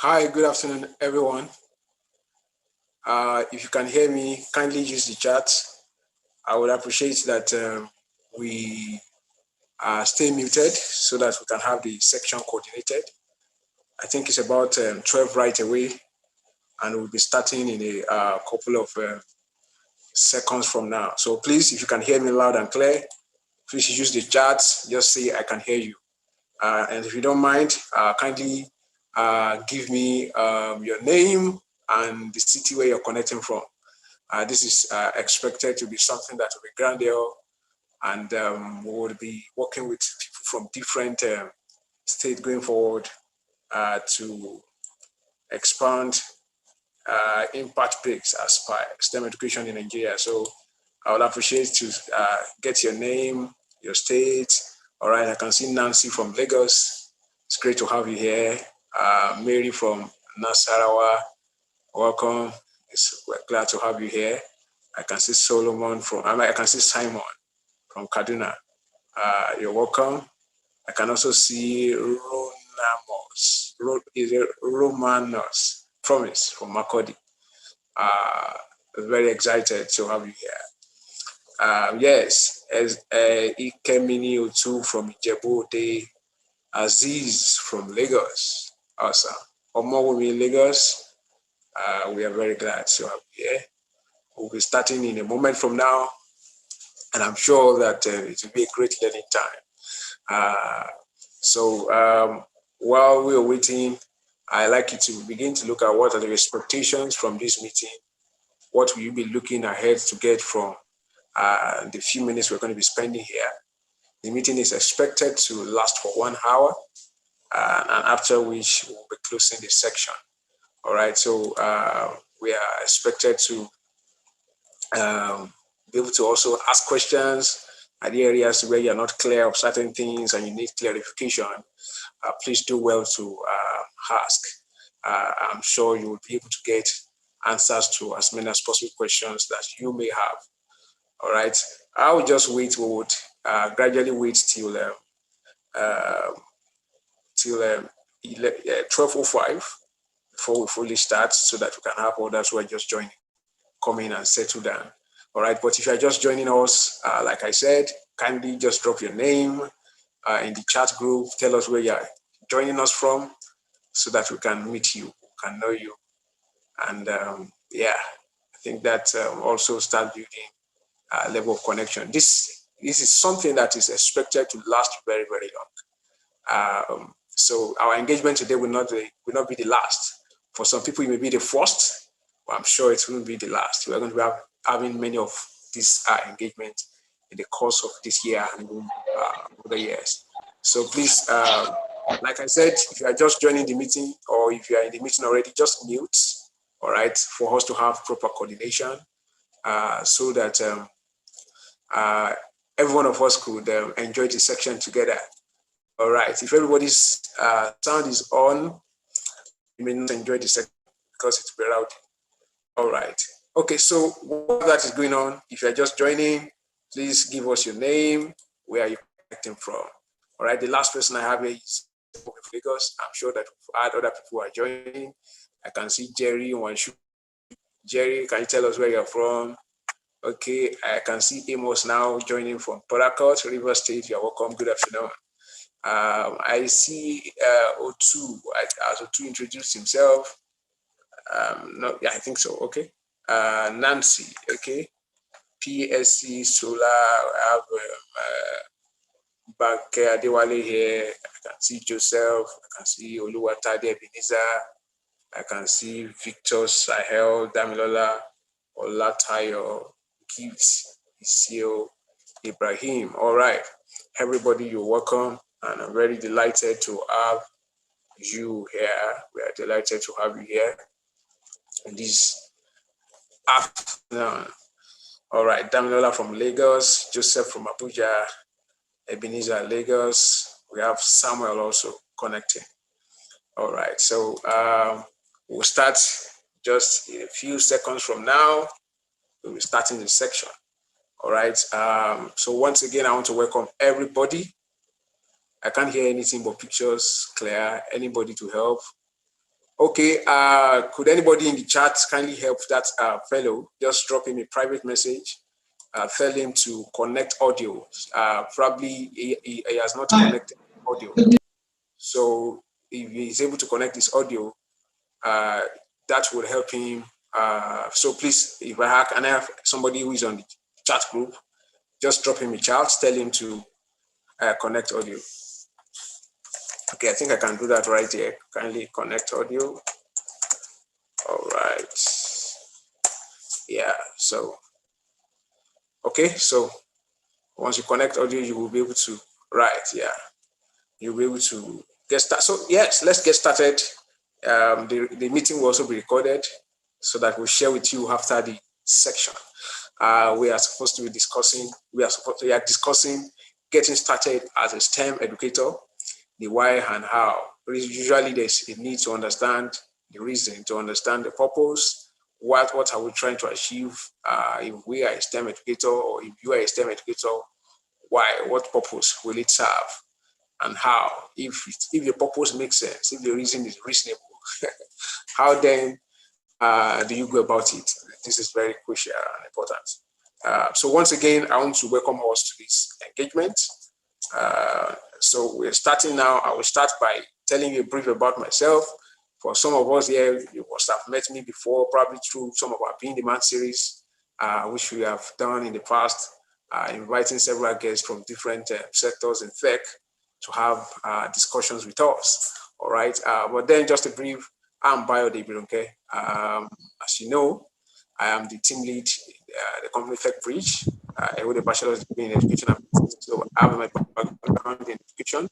Hi, good afternoon, everyone. If you can hear me, kindly use the chat. I would appreciate that we stay muted so that we can have the section coordinated. I think it's about 12 right away, and we'll be starting in a couple of seconds from now. So please, if you can hear me loud and clear, please use the chat. Just say, I can hear you. And if you don't mind, kindly give me your name and the city where you're connecting from. This is expected to be something that will be grandiose, and we will be working with people from different states going forward to expand impact breaks as per STEM education in Nigeria. So I would appreciate to get your name, your state. All right, I can see Nancy from Lagos. It's great to have you here. Mary from Nasarawa, welcome. We're glad to have you here. I can see Solomon I can see Simon from Kaduna. You're welcome. I can also see Romanos Promise from Makodi. Very excited to have you here. Yes, as Ikemini Otu from Ijebu Ode. Aziz from Lagos. Awesome. Omo will be in Lagos. We are very glad to have you here. We'll be starting in a moment from now, and I'm sure that it will be a great learning time. While we are waiting, I'd like you to begin to look at what are the expectations from this meeting. What will you be looking ahead to get from the few minutes we're going to be spending here? The meeting is expected to last for 1 hour, and after which we'll be closing the section. All right, so we are expected to be able to also ask questions at the areas where you're not clear of certain things and you need clarification. Please do well to ask. I'm sure you will be able to get answers to as many as possible questions that you may have. All right, I will just wait. We would gradually wait till 12:05 before we fully start, so that we can have others who are just joining come in and settle down. All right, but if you're just joining us, like I said, kindly just drop your name in the chat group. Tell us where you're joining us from, so that we can meet you, we can know you. And yeah, I think that also start building a level of connection. This is something that is expected to last very, very long. So our engagement today will not be the last. For some people, it may be the first, but I'm sure it won't be the last. We're going to be having many of these engagements in the course of this year and other years. So please, like I said, if you are just joining the meeting, or if you are in the meeting already, just mute, all right, for us to have proper coordination, so that every one of us could enjoy the section together. All right, if everybody's sound is on, you may not enjoy the section because it's very rowdy. All right. Okay, so while that is going on, if you're just joining, please give us your name, where you're connecting from. All right, the last person I have here is Lagos. I'm sure that we've had other people who are joining. I can see Jerry Wanshu. Jerry, can you tell us where you're from? Okay, I can see Amos now joining from Port Harcourt, River State. You're welcome. Good afternoon. I see O2, as O2 introduced himself. No, yeah, I think so. Okay. Nancy, okay. PSC Solar, I have Banke Adewale here. I can see Joseph. I can see Oluwatade Ebenezer. I can see Victor Sahel, Damilola, Olatayo, Gibbs, Isio, Ibrahim. All right. Everybody, you're welcome. And I'm very delighted to have you here. We are delighted to have you here in this afternoon. All right, Damilola from Lagos, Joseph from Abuja, Ebenezer Lagos. We have Samuel also connecting. All right, so we'll start just in a few seconds from now. We'll be starting the section. All right, so once again, I want to welcome everybody. I can't hear anything but pictures. Claire, anybody to help? Okay, could anybody in the chat kindly help that fellow? Just drop him a private message. Tell him to connect audio. Probably he has not connected audio. So if he's able to connect his audio, that would help him. So please, if I have somebody who is on the chat group, just drop him a chat, tell him to connect audio. Okay, I think I can do that right here. Kindly connect audio. All right. Yeah, so, okay, so once you connect audio, you will be able to write, yeah. You'll be able to get started. So yes, let's get started. The meeting will also be recorded so that we'll share with you after the section. We are discussing getting started as a STEM educator, the why and how. Usually there's a need to understand the reason, to understand the purpose. What are we trying to achieve? If we are a STEM educator, or if you are a STEM educator, why? What purpose will it serve? And how? If the purpose makes sense, if the reason is reasonable, how then do you go about it? This is very crucial and important. So once again, I want to welcome us to this engagement. So we're starting now. I will start by telling you a brief about myself. For some of us here, you must have met me before, probably through some of our Being Demand series, which we have done in the past, inviting several guests from different sectors in tech to have discussions with us. All right. But then just a brief, I'm Bayo Debironke. As you know, I am the team lead in the company Tech Bridge, with a bachelor's degree in education and physics. So I have my background in education,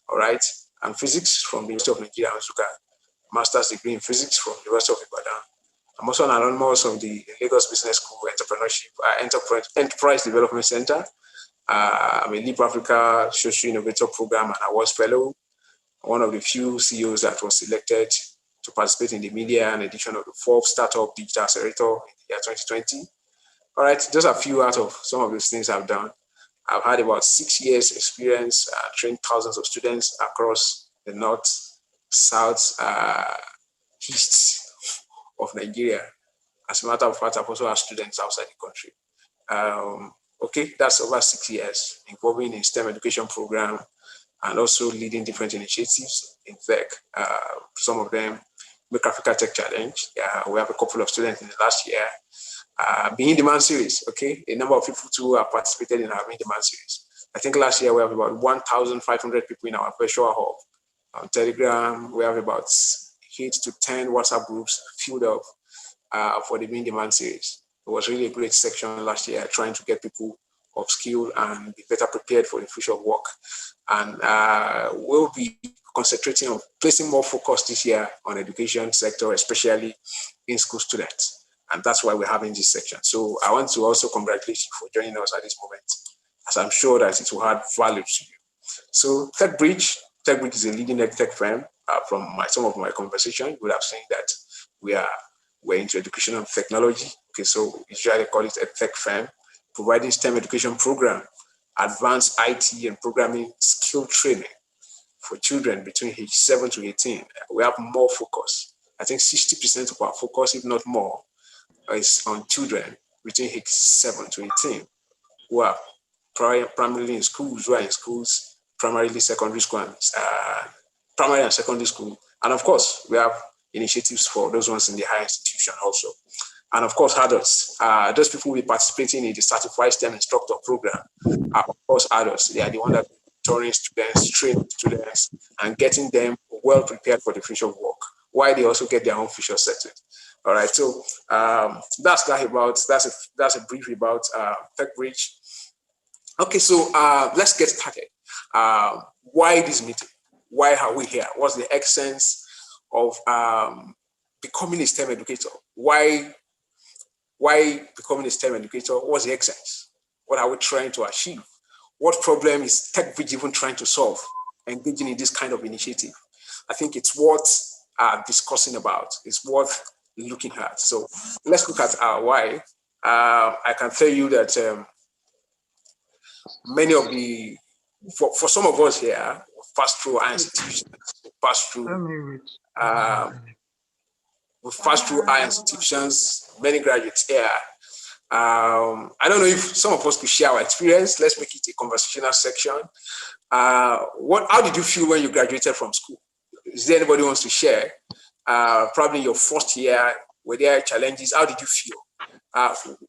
all right, and physics from the University of Nigeria, Nsukka, master's degree in physics from the University of Ibadan. I'm also an alumnus of the Lagos Business School Entrepreneurship Enterprise Development Center. I'm a Leap Africa Social Innovator Program and Awards Fellow, one of the few CEOs that was selected to participate in the media and edition of the Forbes Startup Digital Accelerator in the year 2020. All right, those are a few out of some of those things I've done. I've had about 6 years experience, trained thousands of students across the north, south, east of Nigeria. As a matter of fact, I've also had students outside the country. Okay, that's over 6 years involving in STEM education program and also leading different initiatives in tech. Some of them, Make Africa Tech Challenge. We have a couple of students in the last year. Being Demand series, okay? A number of people too have participated in our Being Demand series. I think last year we have about 1,500 people in our virtual hub. On Telegram, we have about 8 to 10 WhatsApp groups filled up for the Being Demand series. It was really a great section last year, trying to get people upskilled and be better prepared for the future of work. And we'll be concentrating on placing more focus this year on education sector, especially in school students. And that's why we're having this section. So I want to also congratulate you for joining us at this moment, as I'm sure that it will add value to you. So TechBridge is a leading tech firm. From some of my conversation, you would have seen that we're into education and technology. Okay, so we usually call it a tech firm, providing STEM education program, advanced IT and programming skill training for children between age 7 to 18. We have more focus. I think 60% of our focus, if not more, is on children between age 7 to 18 who are primarily in schools, primarily secondary school, and primary and secondary school. And of course, we have initiatives for those ones in the higher institution also. And of course, adults, those people will be participating in the Certified STEM Instructor Program. Of course, adults, they are the one that tutoring students, training students, and getting them well prepared for the future of work, while they also get their own future settled. All right, so that's a brief about TechBridge. Okay, so let's get started. Why this meeting? Why are we here? What's the essence of becoming a STEM educator? Why becoming a STEM educator? What's the essence? What are we trying to achieve? What problem is TechBridge even trying to solve, engaging in this kind of initiative? I think it's worth discussing about. It's worth looking at. So let's look at why. I can tell you that many of for some of us here, we pass through our institutions, we pass through our institutions, many graduates here. I don't know if some of us could share our experience. Let's make it a conversational section. How did you feel when you graduated from school? Is there anybody who wants to share? Probably your first year, were there challenges? How did you feel?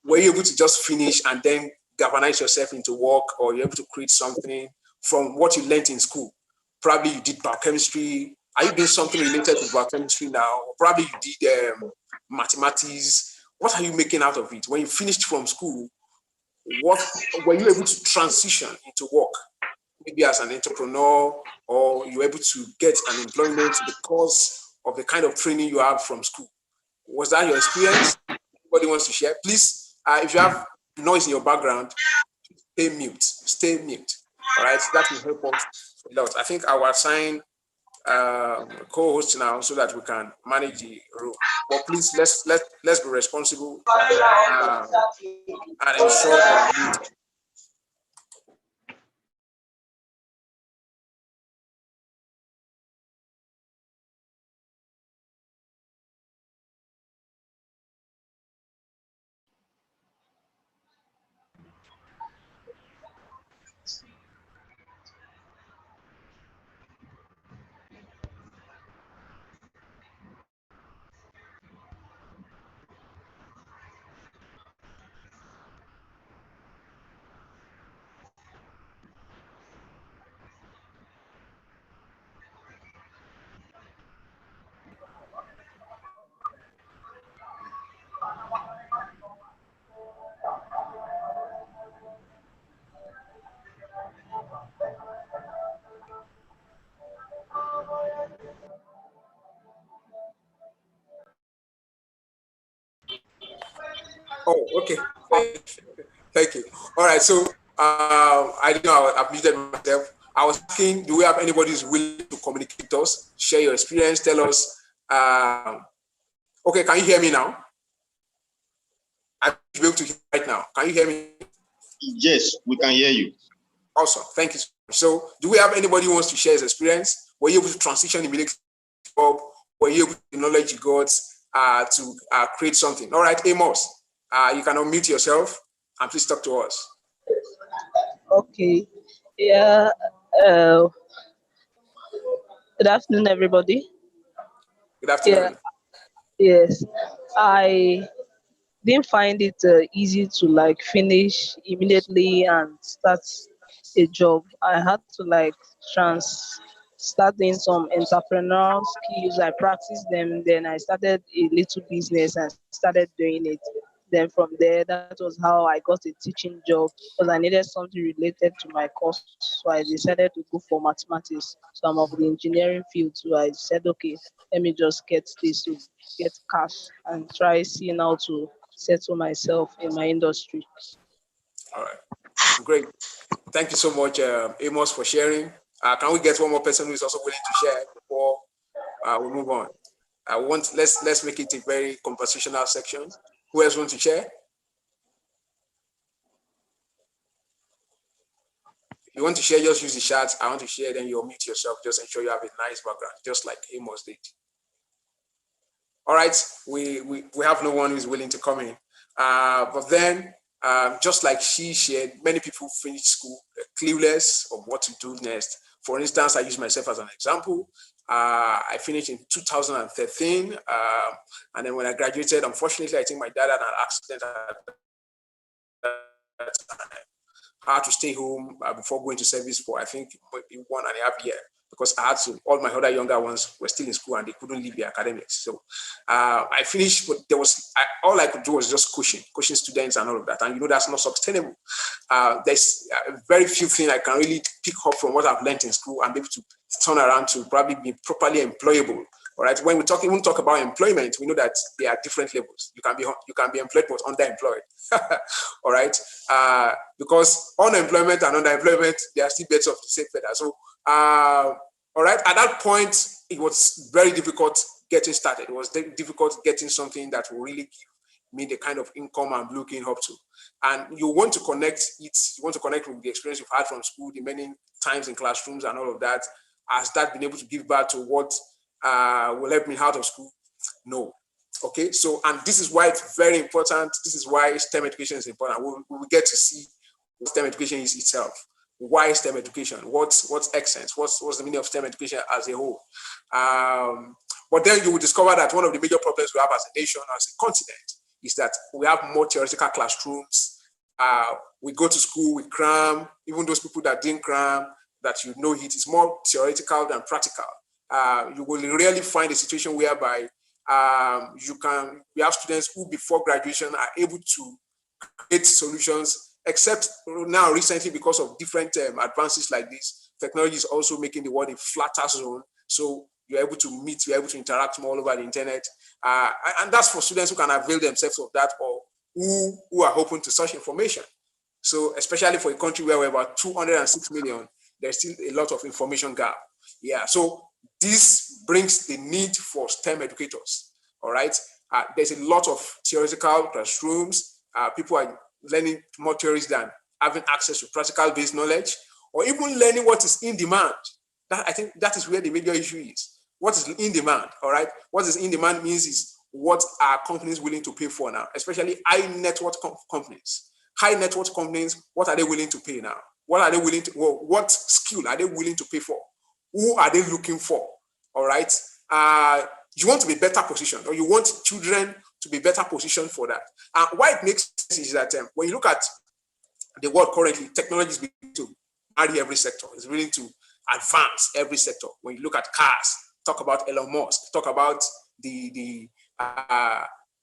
Were you able to just finish and then galvanize yourself into work, or you're able to create something from what you learned in school? Probably you did biochemistry. Are you doing something related to biochemistry now? Or probably you did mathematics. What are you making out of it? When you finished from school, what were you able to transition into work? Maybe as an entrepreneur, or you were able to get an employment because of the kind of training you have from school. Was that your experience? Anybody wants to share? Please, if you have noise in your background, stay mute. Stay mute. All right, that will help us a lot. I think I will assign co-host now so that we can manage the room. But please, let's be responsible and ensure our meeting. Oh, okay. Thank you. All right. So I know I've muted myself. I was asking, do we have anybody who's willing to communicate with us, share your experience, tell us? Okay, can you hear me now? I should be able to hear right now. Can you hear me? Yes, we can hear you. Awesome. Thank you so much. So, do we have anybody who wants to share his experience? Were you able to transition immediately to job? Were you able to the knowledge you got to create something? All right, Amos, you can unmute yourself and please talk to us. Okay. Yeah. Uh, Good afternoon, everybody. Good Yeah. afternoon. Yes. I didn't find it easy to like finish immediately and start a job. I had to like trans start doing some entrepreneurial skills. I practiced them. Then I started a little business and started doing it. Then from there, that was how I got a teaching job because I needed something related to my course. So I decided to go for mathematics. So I'm of the engineering field. So I said, okay, let me just get this to get cash and try seeing how to settle myself in my industry. All right, great. Thank you so much, Amos, for sharing. Can we get one more person who is also willing to share before we move on? Let's make it a very conversational section. Who else wants to share? If you want to share, just use the chat. I want to share, then you mute yourself. Just ensure you have a nice background, just like Amos did. All right, we have no one who's willing to come in. But then, just like she shared, many people finish school clueless of what to do next. For instance, I use myself as an example. I finished in 2013, and then when I graduated, unfortunately, I think my dad had an accident at that time. I had to stay home before going to service for, I think, 1.5 years because I had to, all my other younger ones were still in school and they couldn't leave the academics. So I finished, but there was, all I could do was just coaching students and all of that. And that's not sustainable. There's very few things I can really pick up from what I've learned in school and be able to turn around to probably be properly employable. All right. When we talk about employment, we know that there are different levels. You can be employed but underemployed. All right. Because unemployment and underemployment, they are still birds of the same feather. So, all right. At that point, it was very difficult getting started. It was difficult getting something that will really give me the kind of income I'm looking up to. And you want to connect it. You want to connect with the experience you've had from school, the many times in classrooms and all of that. Has that been able to give back to what will help me out of school? No. Okay, so, and this is why it's very important. This is why STEM education is important. We will get to see what STEM education is itself. Why STEM education? What's excellence? What's the meaning of STEM education as a whole? But then you will discover that one of the major problems we have as a nation, as a continent, is that we have more theoretical classrooms. We go to school, we cram. Even those people that didn't cram, that it is more theoretical than practical. You will rarely find a situation whereby we have students who before graduation are able to create solutions, except now recently because of different advances like this, technology is also making the world a flatter zone. So you're able to meet, you're able to interact more all over the internet. And that's for students who can avail themselves of that or who are open to such information. So especially for a country where we're about 206 million, there's still a lot of information gap. Yeah, so this brings the need for STEM educators, all right? There's a lot of theoretical classrooms. People are learning more theories than having access to practical-based knowledge or even learning what is in demand. I think that is where the major issue is. What is in demand, all right? What is in demand means is what are companies willing to pay for now, especially high net worth companies. High net worth companies, what are they willing to pay now? What skill are they willing to pay for? Who are they looking for? All right. You want to be better positioned, or you want children to be better positioned for that. Why it makes sense is that when you look at the world currently, technology is beginning to marry every sector. It's beginning to advance every sector. When you look at cars, talk about Elon Musk, talk about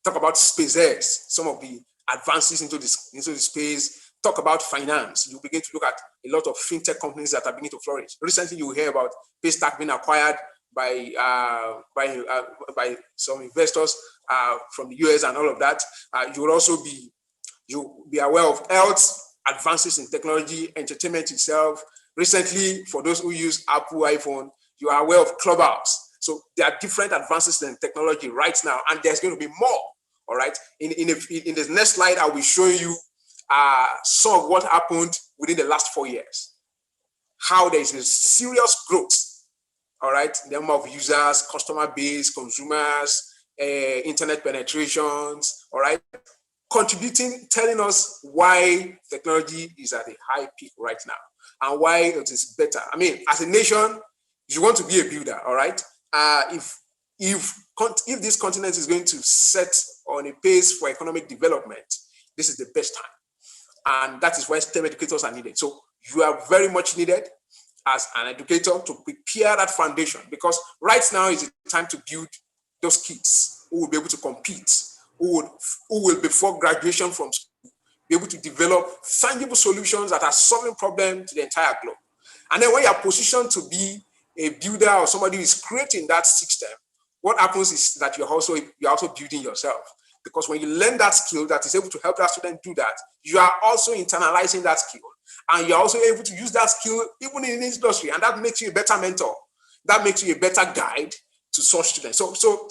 talk about SpaceX, some of the advances into the space. Talk about finance. You begin to look at a lot of fintech companies that are beginning to flourish. Recently, you hear about Paystack being acquired by some investors from the US and all of that. You will also be aware of health advances in technology, entertainment itself. Recently, for those who use Apple iPhone, you are aware of Clubhouse. So there are different advances in technology right now, and there's going to be more. All right. In this next slide, I will show you some of what happened within the last 4 years. How there is a serious growth. All right, the number of users, customer base, consumers, internet penetrations. All right, contributing, telling us why technology is at a high peak right now and why it is better. I mean, as a nation, you want to be a builder. All right, if this continent is going to set on a pace for economic development, this is the best time. And that is why STEM educators are needed. So you are very much needed as an educator to prepare that foundation, because right now is the time to build those kids who will be able to compete, who will before graduation from school be able to develop tangible solutions that are solving problems to the entire globe. And then when you are positioned to be a builder or somebody who is creating that system, what happens is that you're also building yourself. Because when you learn that skill that is able to help that student do that, you are also internalizing that skill. And you're also able to use that skill even in the industry. And that makes you a better mentor. That makes you a better guide to such students. So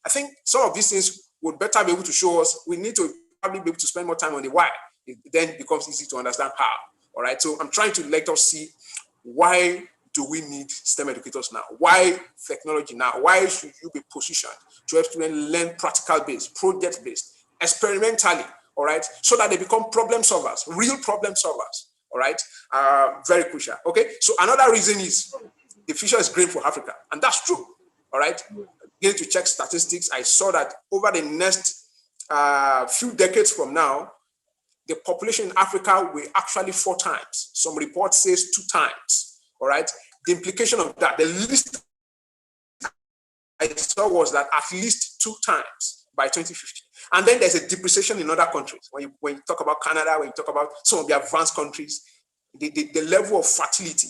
I think some of these things would better be able to show us. We need to probably be able to spend more time on the why. It then becomes easy to understand how. All right. So I'm trying to let us see, why do we need STEM educators now? Why technology now? Why should you be positioned to help students learn practical-based, project-based, experimentally, all right, so that they become problem solvers, real problem solvers, all right? Very crucial, okay? So another reason is the future is great for Africa, and that's true, all right? Beginning to check statistics, I saw that over the next few decades from now, the population in Africa will actually 4 times. Some reports says 2 times. All right. The implication of that, the least I saw was that at least 2 times by 2050. And then there's a depreciation in other countries. When you talk about Canada, when you talk about some of the advanced countries, the level of fertility,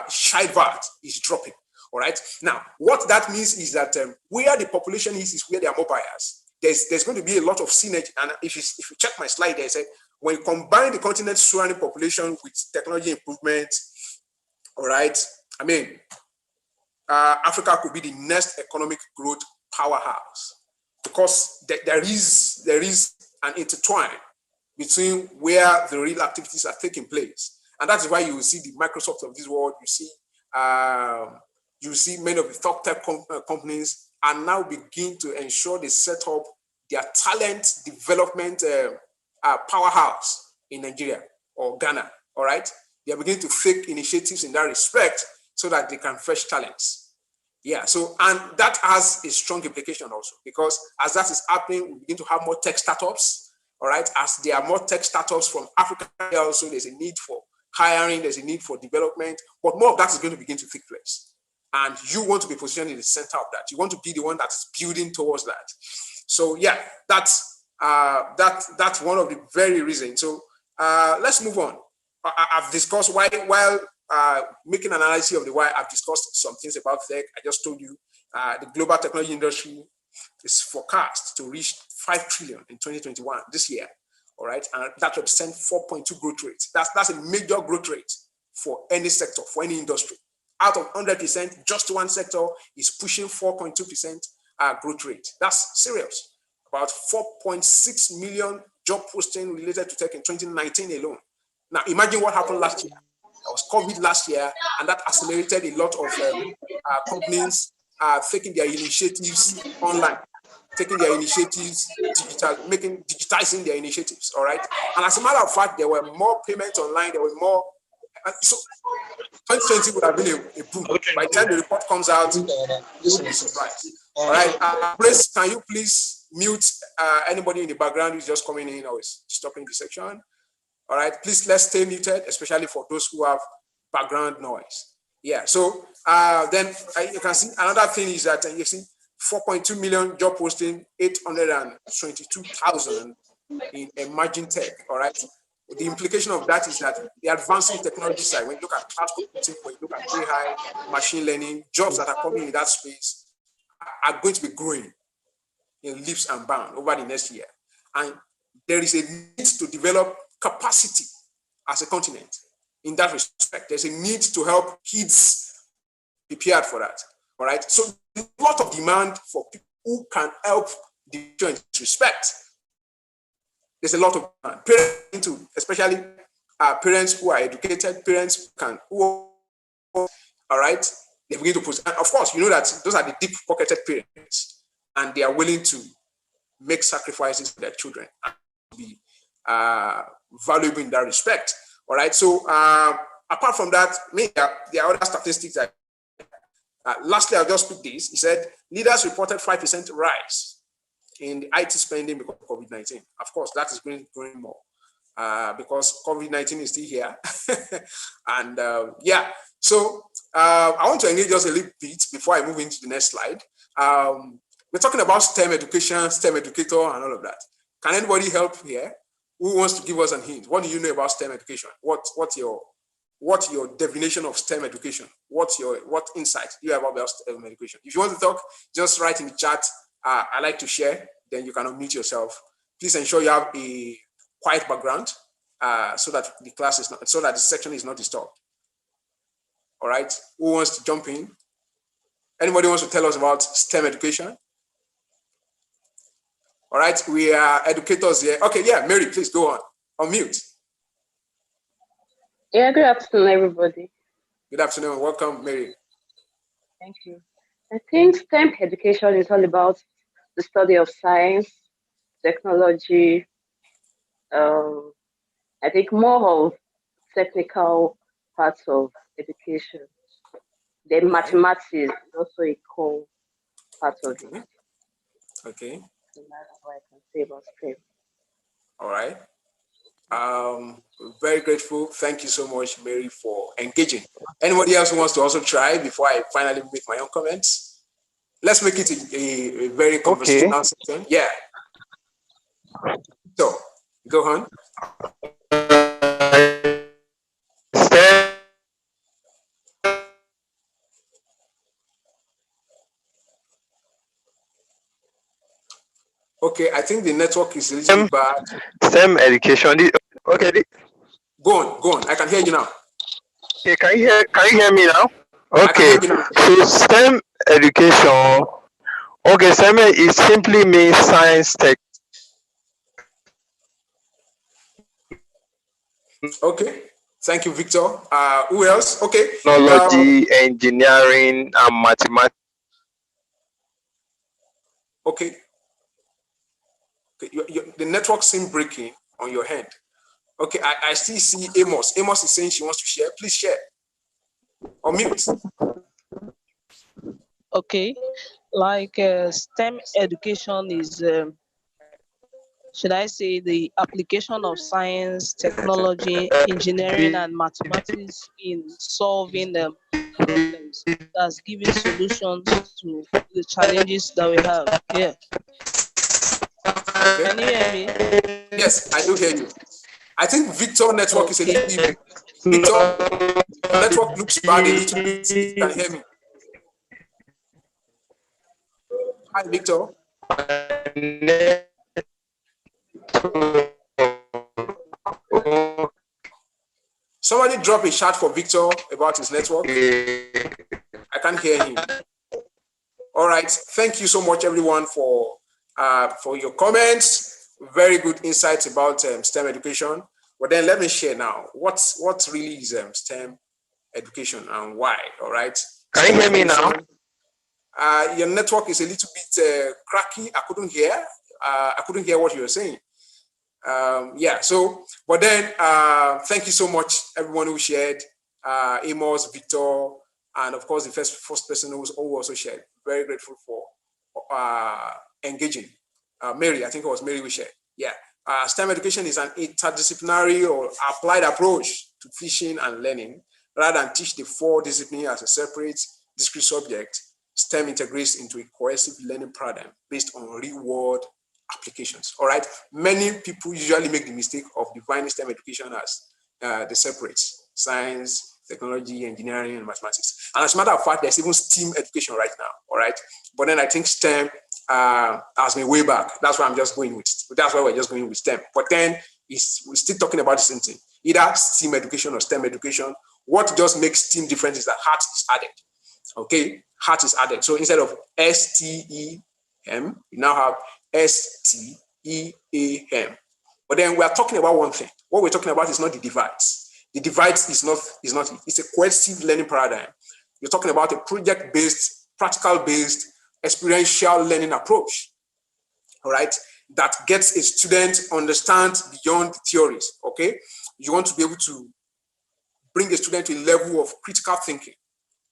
childbirth is dropping. All right. Now, what that means is that where the population is where there are more buyers. There's going to be a lot of synergy. And if you check my slide there, I said, when you combine the continent's surrounding population with technology improvement, all right, I mean, Africa could be the next economic growth powerhouse, because there is an intertwine between where the real activities are taking place. And that's why you will see the Microsoft of this world, you see many of the top tech companies are now begin to ensure they set up their talent development powerhouse in Nigeria or Ghana, all right? They are beginning to take initiatives in that respect so that they can fetch talents. Yeah, so, and that has a strong implication also, because as that is happening, we begin to have more tech startups, all right? As there are more tech startups from Africa, also there's a need for hiring, there's a need for development, but more of that is going to begin to take place. And you want to be positioned in the center of that. You want to be the one that's building towards that. So yeah, that's one of the very reasons. So let's move on. I've discussed why, while making an analysis of the why, I've discussed some things about tech. I just told you the global technology industry is forecast to reach 5 trillion in 2021, this year. All right, and that represents 4.2 growth rate. That's a major growth rate for any sector, for any industry. Out of 100%, just one sector is pushing 4.2% growth rate. That's serious. About 4.6 million job posting related to tech in 2019 alone. Now, imagine what happened last year. There was COVID last year, and that accelerated a lot of companies taking their initiatives online, taking their initiatives digitizing their initiatives. All right. And as a matter of fact, there were more payments online. There were more. So 2020 would have been a boom. By the time the report comes out, you will be surprised. All right. Please, can you please mute anybody in the background who's just coming in or is stopping the section? All right. Please, let's stay muted, especially for those who have background noise. Yeah. So then you can see another thing is that you see 4.2 million job posting, 822,000 in emerging tech. All right. the implication of that is that the advancing technology side, when you look at cloud computing, when you look at AI, machine learning, jobs that are coming in that space are going to be growing in leaps and bounds over the next year. And there is a need to develop capacity as a continent in that respect. There's a need to help kids prepared for that. All right. So there's a lot of demand for people who can help the future in this respect. There's a lot of demand. Parents, especially parents who are educated, parents who all right, they begin to put, and of course, you know that those are the deep-pocketed parents, and they are willing to make sacrifices for their children and be valuable in that respect. All right. So apart from that, there are other statistics that. Lastly, I'll just pick this. He said leaders reported 5% rise in the IT spending because of COVID-19. Of course, that is growing more because COVID-19 is still here. And yeah, so I want to engage just a little bit before I move into the next slide. We're talking about STEM education, STEM educator, and all of that. Can anybody help here? Who wants to give us a hint? What do you know about STEM education? What's your definition of STEM education? What insight do you have about STEM education? If you want to talk, just write in the chat. I like to share. Then you can unmute yourself. Please ensure you have a quiet background so that the class is not, so that the section is not disturbed. All right. Who wants to jump in? Anybody wants to tell us about STEM education? All right. We are educators here. Okay. Yeah. Mary, please go on. Unmute. Yeah, good afternoon, everybody. Good afternoon. Welcome, Mary. Thank you. I think STEM education is all about the study of science, technology, I think more of technical parts of education. Then mathematics is also a core part of it. Okay. So that's what I can say about STEM. All right. Very grateful. Thank you so much, Mary, for engaging. Anybody else who wants to also try before I finally make my own comments? Let's make it a very conversational session. Yeah. So, go on. Okay, I think the network is a little bad. STEM education. Okay. Go on. I can hear you now. Okay, can you hear me now? I can Okay. hear you now. So STEM education. Okay, STEM it simply means science, tech. Okay. Thank you, Victor. Who else? Okay. Technology, engineering, and mathematics. Okay. The network seems breaking on your hand. Okay, I still see Amos. Amos is saying she wants to share. Please share. Or mute. Okay, like STEM education is, should I say, the application of science, technology, engineering, and mathematics in solving problems that's giving solutions to the challenges that we have. Yeah. Okay. Can you hear me? Yes, I do hear you. I think Victor network is a little bit. Victor, your network looks bad a little bit. If you can hear me. Hi, Victor. Somebody drop a chat for Victor about his network. I can't hear him. All right. Thank you so much, everyone, for your comments. Very good insights about STEM education. But then let me share now what really is STEM education and why. All right. Can you hear me now? Your network is a little bit cracky. I couldn't hear what you were saying. Yeah. So, but then thank you so much, everyone who shared. Amos, Victor, and of course the first person who also shared. Very grateful for engaging. Mary, I think it was Mary who shared. Yeah. STEM education is an interdisciplinary or applied approach to teaching and learning. Rather than teach the four disciplines as a separate, discrete subject, STEM integrates into a cohesive learning paradigm based on real-world applications. All right. Many people usually make the mistake of defining STEM education as the separate science, technology, engineering, and mathematics. And as a matter of fact, there's even STEAM education right now. All right. But then I think STEM has been way back. That's why I'm just going with. That's why we're just going with STEM. But then we're still talking about the same thing. Either STEAM education or STEM education. What just makes STEAM different is that heart is added. Okay, heart is added. So instead of STEM, you now have STEAM. But then we are talking about one thing. What we're talking about is not the device. The device is not. It's a cohesive learning paradigm. You're talking about a project-based, practical-based, experiential learning approach. All right, that gets a student understand beyond the theories. Okay, you want to be able to bring a student to a level of critical thinking,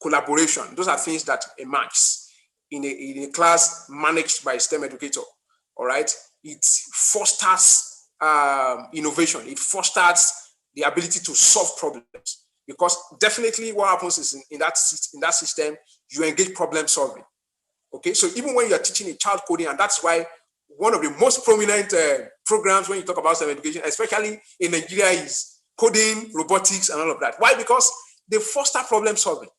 collaboration. Those are things that emerge in a class managed by a STEM educator. All right, it fosters innovation. It fosters the ability to solve problems, because definitely what happens is in that system, you engage problem solving. Okay, so even when you are teaching a child coding, and that's why one of the most prominent programs when you talk about STEM education, especially in Nigeria, is coding, robotics, and all of that. Why? Because they foster problem solving.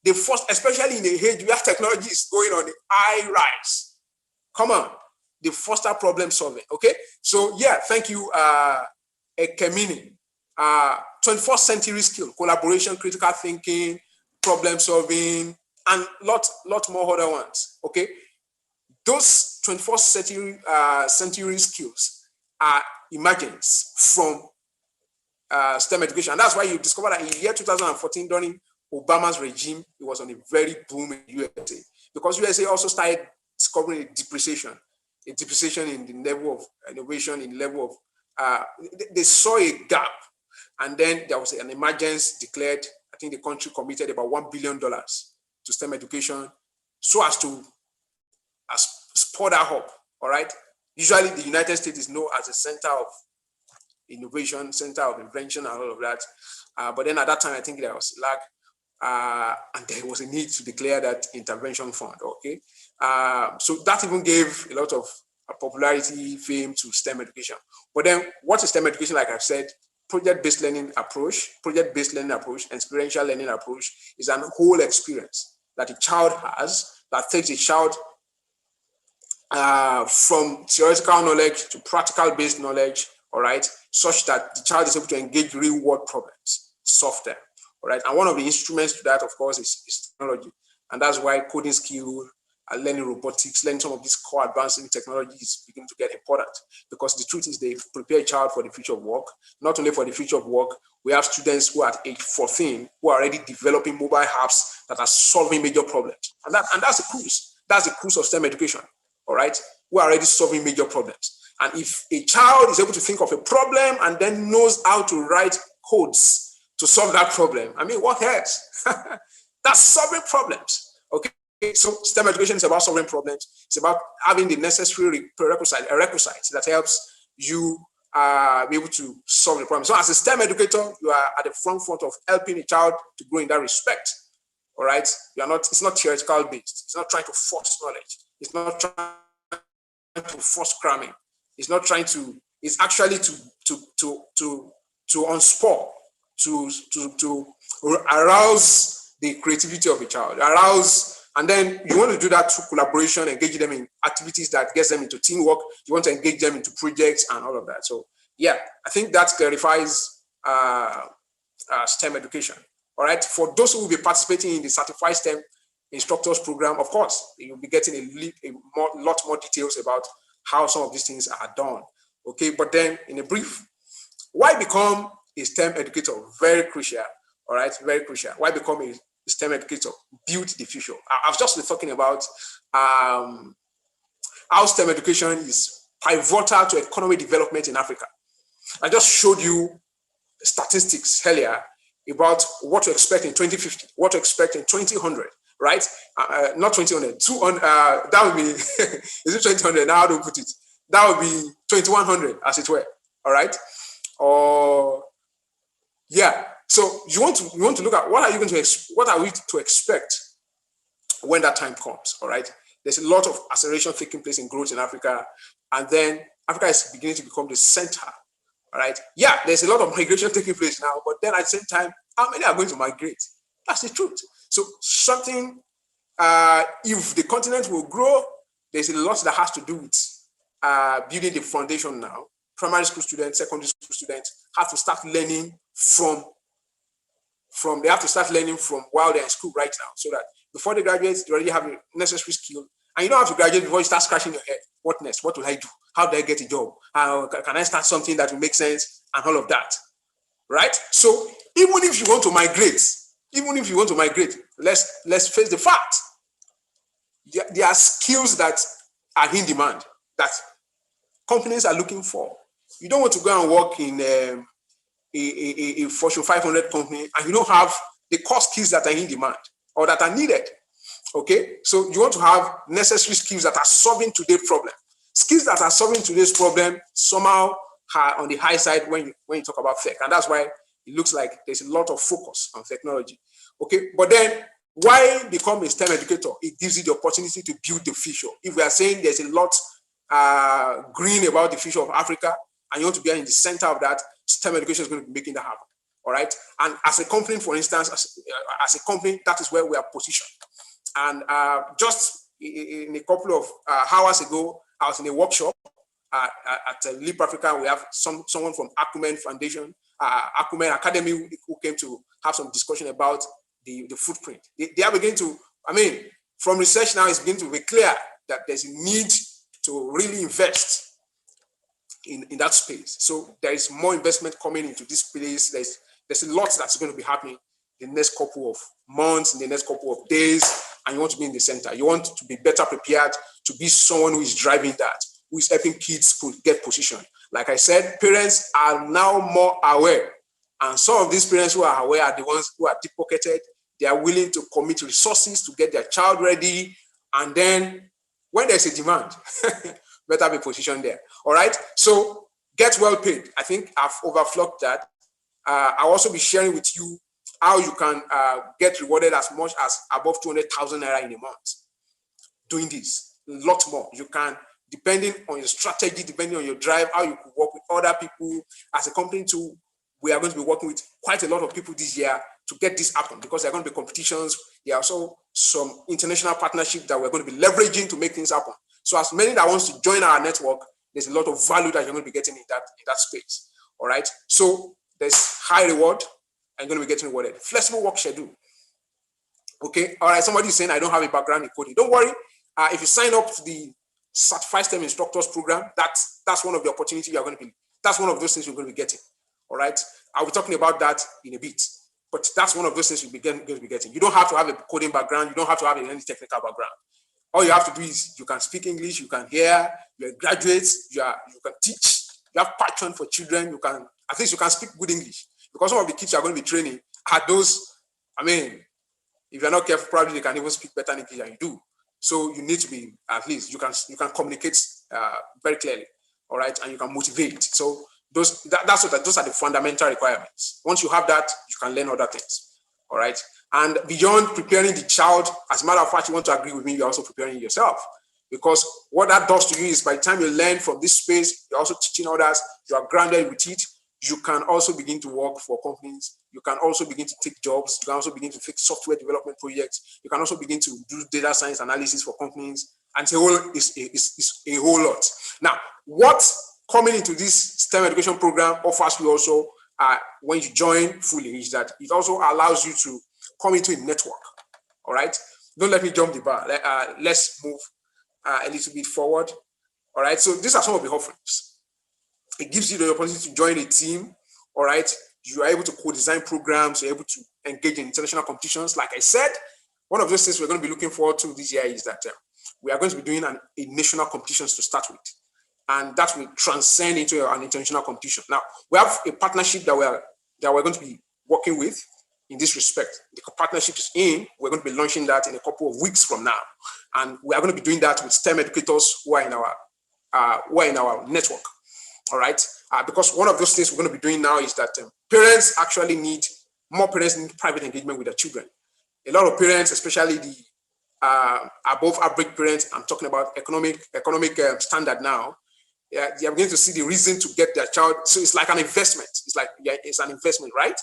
They foster, especially in the age where technology is going on the high rise. Come on, they foster problem solving. Okay, so yeah, thank you, Ekemini. 21st century skill, collaboration, critical thinking, problem solving, and lot more other ones. Okay, those 21st century skills are emergence from STEM education. And that's why you discover that in the year 2014, during Obama's regime, it was on a very boom in USA, because USA also started discovering a depreciation in the level of innovation, in the level of, they saw a gap. And then there was an emergence declared. I think the country committed about $1 billion to STEM education so as to spur that up. All right. Usually the United States is known as a center of innovation, center of invention, and all of that. But then at that time, I think there was lack, and there was a need to declare that intervention fund. Okay. So that even gave a lot of popularity, fame to STEM education. But then what is STEM education? Like I've said, project-based learning approach, experiential learning approach is an whole experience that a child has that takes a child from theoretical knowledge to practical-based knowledge, all right, such that the child is able to engage real-world problems, solve them, all right. And one of the instruments to that, of course, is technology. And that's why coding skill, learning robotics, learning some of these core advancing technologies begin to get important, because the truth is they prepare a child for the future of work. Not only for the future of work, we have students who are at age 14 who are already developing mobile apps that are solving major problems. And that's the cruise. That's the cruise of STEM education, all right? Who are already solving major problems. And if a child is able to think of a problem and then knows how to write codes to solve that problem, I mean, what else? That's solving problems, okay? So STEM education is about solving problems. It's about having the necessary requisites that helps you be able to solve the problem. So as a STEM educator, you are at the front of helping a child to grow in that respect. All right. It's not theoretical based. It's not trying to force knowledge. It's not trying to force cramming. It's not trying to, it's actually to unspur, to arouse the creativity of a child, and then you want to do that through collaboration, engage them in activities that gets them into teamwork. You want to engage them into projects and all of that. So yeah, I think that clarifies STEM education. All right. For those who will be participating in the Certified STEM Instructors Program, of course, you'll be getting a lot more details about how some of these things are done. Okay. But then in a brief, why become a STEM educator? Very crucial. All right. Very crucial. Why become a STEM educator? Build the future. I've just been talking about how STEM education is pivotal to economic development in Africa. I just showed you statistics earlier about what to expect in 2050, what to expect in 2100, right? Not 2100, 200. That would be, is it 2000? Now how do we put it? That would be 2100, as it were. All right. Or yeah. So you want to look at what are we to expect when that time comes. All right. there's a lot of acceleration taking place in growth in Africa, and then Africa is beginning to become the center. All right. Yeah, there's a lot of migration taking place now, but then at the same time, how many are going to migrate? That's the truth. So something, if the continent will grow, there's a lot that has to do with building the foundation now. Primary school students, secondary school students have to start learning from they have to start learning from while they're in school right now, so that before they graduate, they already have the necessary skill. And you don't have to graduate before you start scratching your head. What next? What will I do? How do I get a job? Can I start something that will make sense? And all of that, right? So even if you want to migrate, let's face the fact. There are skills that are in demand that companies are looking for. You don't want to go and work in a Fortune 500 company and you don't have the core skills that are in demand or that are needed. Okay, so you want to have necessary skills that are solving today's problem. Skills that are solving today's problem somehow are on the high side when you talk about tech, and that's why it looks like there's a lot of focus on technology. Okay, but then why become a STEM educator? It gives you the opportunity to build the future. If we are saying there's a lot green about the future of Africa, and you want to be in the center of that, STEM education is going to be making that happen. All right, and as a company, for instance, as a company, that is where we are positioned. And just in a couple of hours ago, I was in a workshop at Leap Africa. We have someone from Acumen Foundation, Acumen Academy, who came to have some discussion about the footprint. They are beginning to, from research now, it's beginning to be clear that there's a need to really invest in that space. So there is more investment coming into this place. There's a lot that's going to be happening in the next couple of months, in the next couple of days, and you want to be in the center. You want to be better prepared to be someone who is driving that, who is helping kids get positioned. Like I said, parents are now more aware, and some of these parents who are aware are the ones who are deep-pocketed. They are willing to commit resources to get their child ready, and then when there's a demand, better be positioned there. All right, so get well paid. I think I've overflowed that. I'll also be sharing with you how you can get rewarded as much as above 200,000 naira in a month doing this. A lot more. You can, depending on your strategy, depending on your drive, how you could work with other people. As a company too, we are going to be working with quite a lot of people this year to get this happen, because there are going to be competitions. There are also some international partnerships that we're going to be leveraging to make things happen. So as many that wants to join our network, there's a lot of value that you're going to be getting in that space. All right. So there's high reward and you're going to be getting rewarded. Flexible work schedule. Okay. All right. Somebody is saying I don't have a background in coding. Don't worry. If you sign up to the Certified STEM Instructors Program, that's one of the opportunities you're going to be. That's one of those things you're going to be getting. All right. I'll be talking about that in a bit. But that's one of those things you're going to be getting. You don't have to have a coding background. You don't have to have any technical background. All you have to do is you can speak English, you can hear, you're a graduate, you can teach, you have passion for children, you can, at least you can speak good English. Because some of the kids you're going to be training are those, if you're not careful, probably they can even speak better English than you do. So you need to be, at least you can communicate very clearly, all right, and you can motivate. So those are the fundamental requirements. Once you have that, you can learn other things, all right. And beyond preparing the child, as a matter of fact, you want to agree with me, you're also preparing yourself. Because what that does to you is by the time you learn from this space, you're also teaching others, you are grounded with it, you can also begin to work for companies, you can also begin to take jobs, you can also begin to fix software development projects, you can also begin to do data science analysis for companies, and it's a whole lot. Now, what coming into this STEM education program offers you also, when you join fully, is that it also allows you to come into a network. All right. Don't let me jump the bar. Let's move a little bit forward. All right. So these are some of the offerings. It gives you the opportunity to join a team. All right. You are able to co-design programs. You're able to engage in international competitions. Like I said, one of those things we're going to be looking forward to this year is that we are going to be doing a national competitions to start with. And that will transcend into an international competition. Now, we have a partnership that we're going to be working with in this respect. The partnership is we're going to be launching that in a couple of weeks from now. And we are going to be doing that with STEM educators who are in our network. All right. Because one of those things we're going to be doing now is that more parents need private engagement with their children. A lot of parents, especially above average parents, I'm talking about economic standard now, yeah, they are beginning to see the reason to get their child. So it's like an investment. It's like, yeah, it's an investment, right?